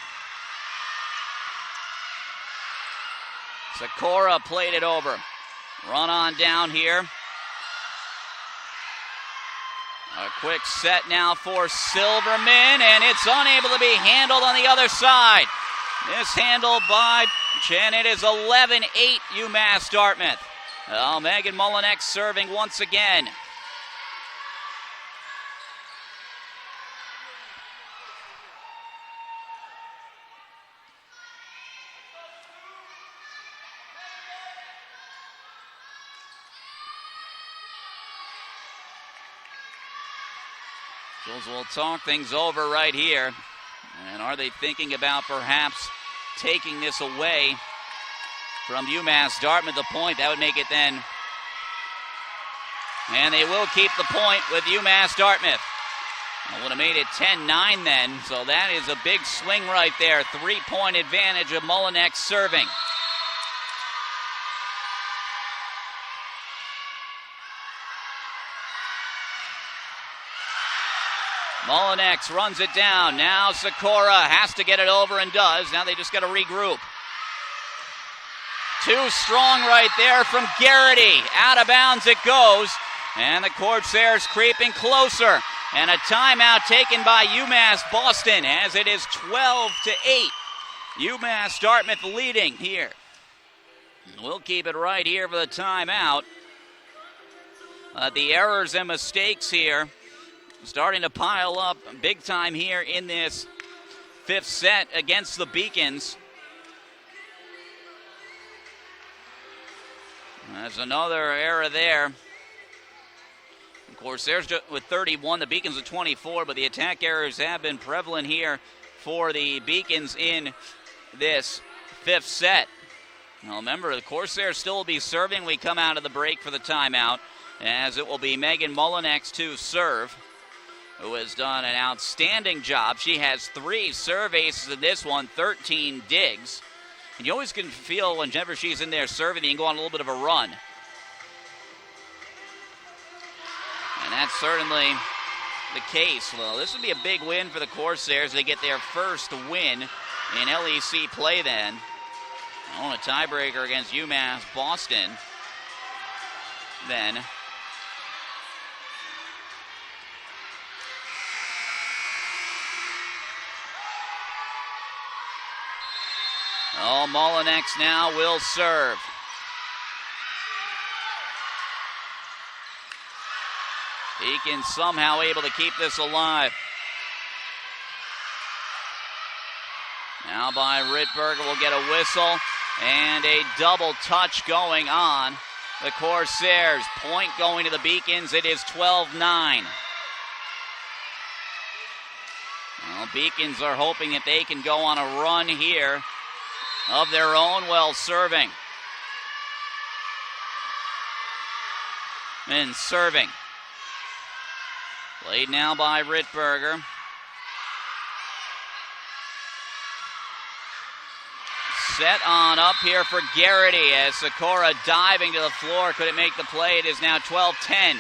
Sikora played it over. Run on down here A quick set now for Silverman, and it's unable to be handled on the other side. Mishandled by Chen. It is 11-8 UMass Dartmouth. Megan Mullinex serving once again. Jules will talk things over right here. And are they thinking about perhaps taking this away from UMass Dartmouth? The point, that would make it then. And they will keep the point with UMass Dartmouth. I would have made it 10-9 then, so that is a big swing right there. 3-point advantage of Mullinex serving. Mullinex runs it down. Now Sikora has to get it over and does. Now they just got to regroup. Too strong right there from Garrity. Out of bounds it goes. And the Corsairs creeping closer. And a timeout taken by UMass Boston as it is 12-8. UMass Dartmouth leading here. We'll keep it right here for the timeout. The errors and mistakes here starting to pile up big time here in this fifth set against the Beacons. There's another error there. Of course, there's with 31, the Beacons with 24, but the attack errors have been prevalent here for the Beacons in this fifth set. Now remember, the Corsairs still will be serving. We come out of the break for the timeout, as it will be Megan Mullinex to serve, who has done an outstanding job. She has 3 serve aces in this one, 13 digs. And you always can feel whenever she's in there serving, you can go on a little bit of a run. And that's certainly the case. Well, this would be a big win for the Corsairs. They get their first win in LEC play then. On a tiebreaker against UMass Boston. Then Mullinex now will serve. Beacon somehow able to keep this alive. Now by Rittberger will get a whistle and a double touch going on. The Corsairs, point going to the Beacons. It is 12-9. Well, Beacons are hoping that they can go on a run here of their own while serving. And serving. Played now by Rittberger. Set on up here for Garrity as Sikora diving to the floor. Couldn't make the play. It is now 12-10.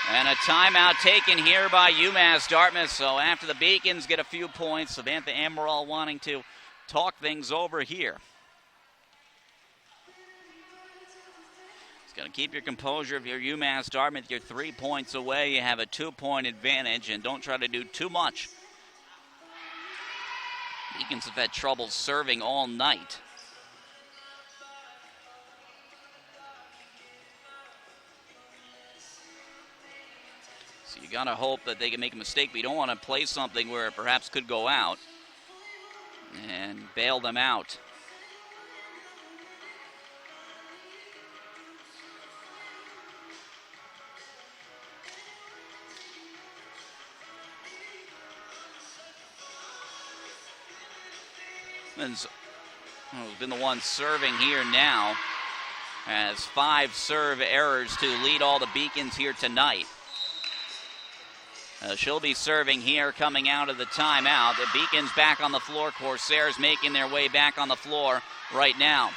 And a timeout taken here by UMass Dartmouth. So after the Beacons get a few points, Samantha Amaral wanting to talk things over here. Got to keep your composure. If you're UMass Dartmouth, you're 3 points away. You have a 2-point advantage, and don't try to do too much. Beacons have had trouble serving all night. So you got to hope that they can make a mistake, but you don't want to play something where it perhaps could go out and bail them out. Has been the one serving here now. Has 5 serve errors to lead all the Beacons here tonight. She'll be serving here coming out of the timeout. The Beacons back on the floor. Corsairs making their way back on the floor right now.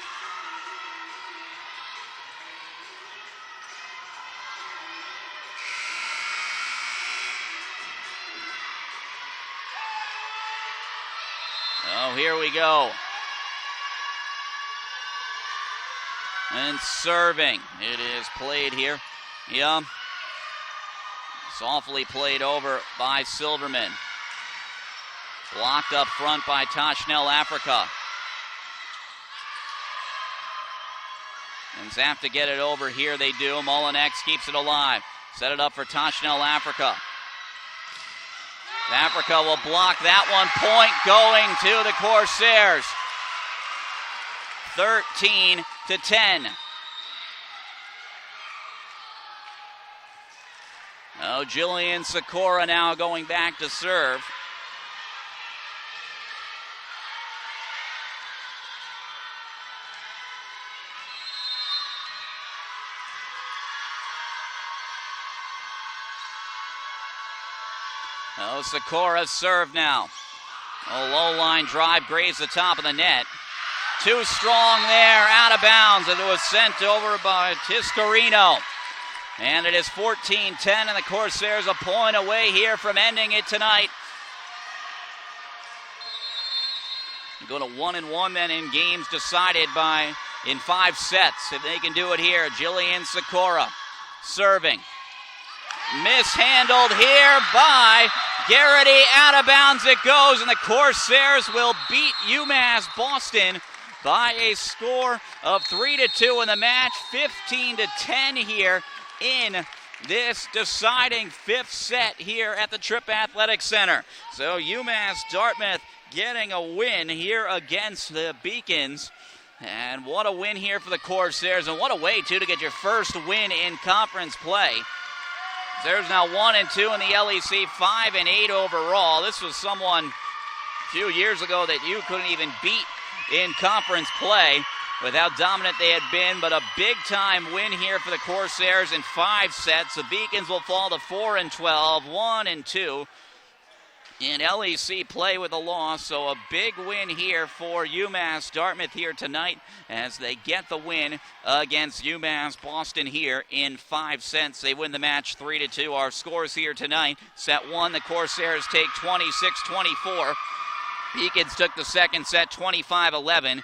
Oh, here we go. And serving. It is played here. Yeah. Softly played over by Silverman. Blocked up front by Tashnell Africa. And have to get it over here. They do. Molinex keeps it alive. Set it up for Tashnell Africa. Africa will block that one. Point going to the Corsairs. 13-10. Oh, Jillian Sikora now going back to serve. Oh, Sikora's serve now. A low line drive grazed the top of the net. Too strong there, out of bounds, and it was sent over by Tiscarino. And it is 14-10, and the Corsairs a point away here from ending it tonight. Go to 1-1 then in games decided in 5 sets. If they can do it here, Jillian Sikora serving. Mishandled here by Garrity. Out of bounds it goes, and the Corsairs will beat UMass Boston by a score of 3-2 in the match. 15-10 here in this deciding 5th set here at the Tripp Athletic Center. So UMass Dartmouth getting a win here against the Beacons. And what a win here for the Corsairs, and what a way, too, to get your first win in conference play. There's now 1-2 in the LEC, 5-8 overall. This was someone a few years ago that you couldn't even beat in conference play with how dominant they had been, but a big-time win here for the Corsairs in 5 sets. The Beacons will fall to 4-12, 1-2 in LEC play with a loss, so a big win here for UMass Dartmouth here tonight as they get the win against UMass Boston here in 5 sets. They win the match 3-2. Our scores here tonight: set 1, the Corsairs take 26-24. Beacons took the second set 25-11.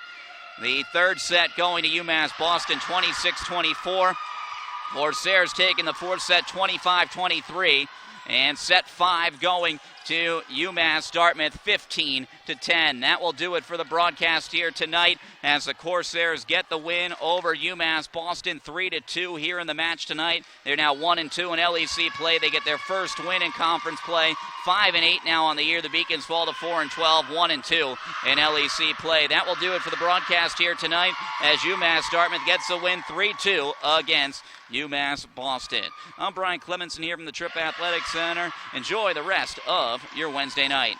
The third set going to UMass Boston 26-24. Corsairs taking the fourth set 25-23. And set 5 going to UMass Dartmouth 15-10. That will do it for the broadcast here tonight as the Corsairs get the win over UMass Boston 3-2 here in the match tonight. They're now 1-2 in LEC play. They get their first win in conference play. 5-8 now on the year. The Beacons fall to 4-12, 1-2 in LEC play. That will do it for the broadcast here tonight as UMass Dartmouth gets the win 3-2 against UMass Boston. I'm Brian Clemenson here from the Tripp Athletic Center. Enjoy the rest of your Wednesday night.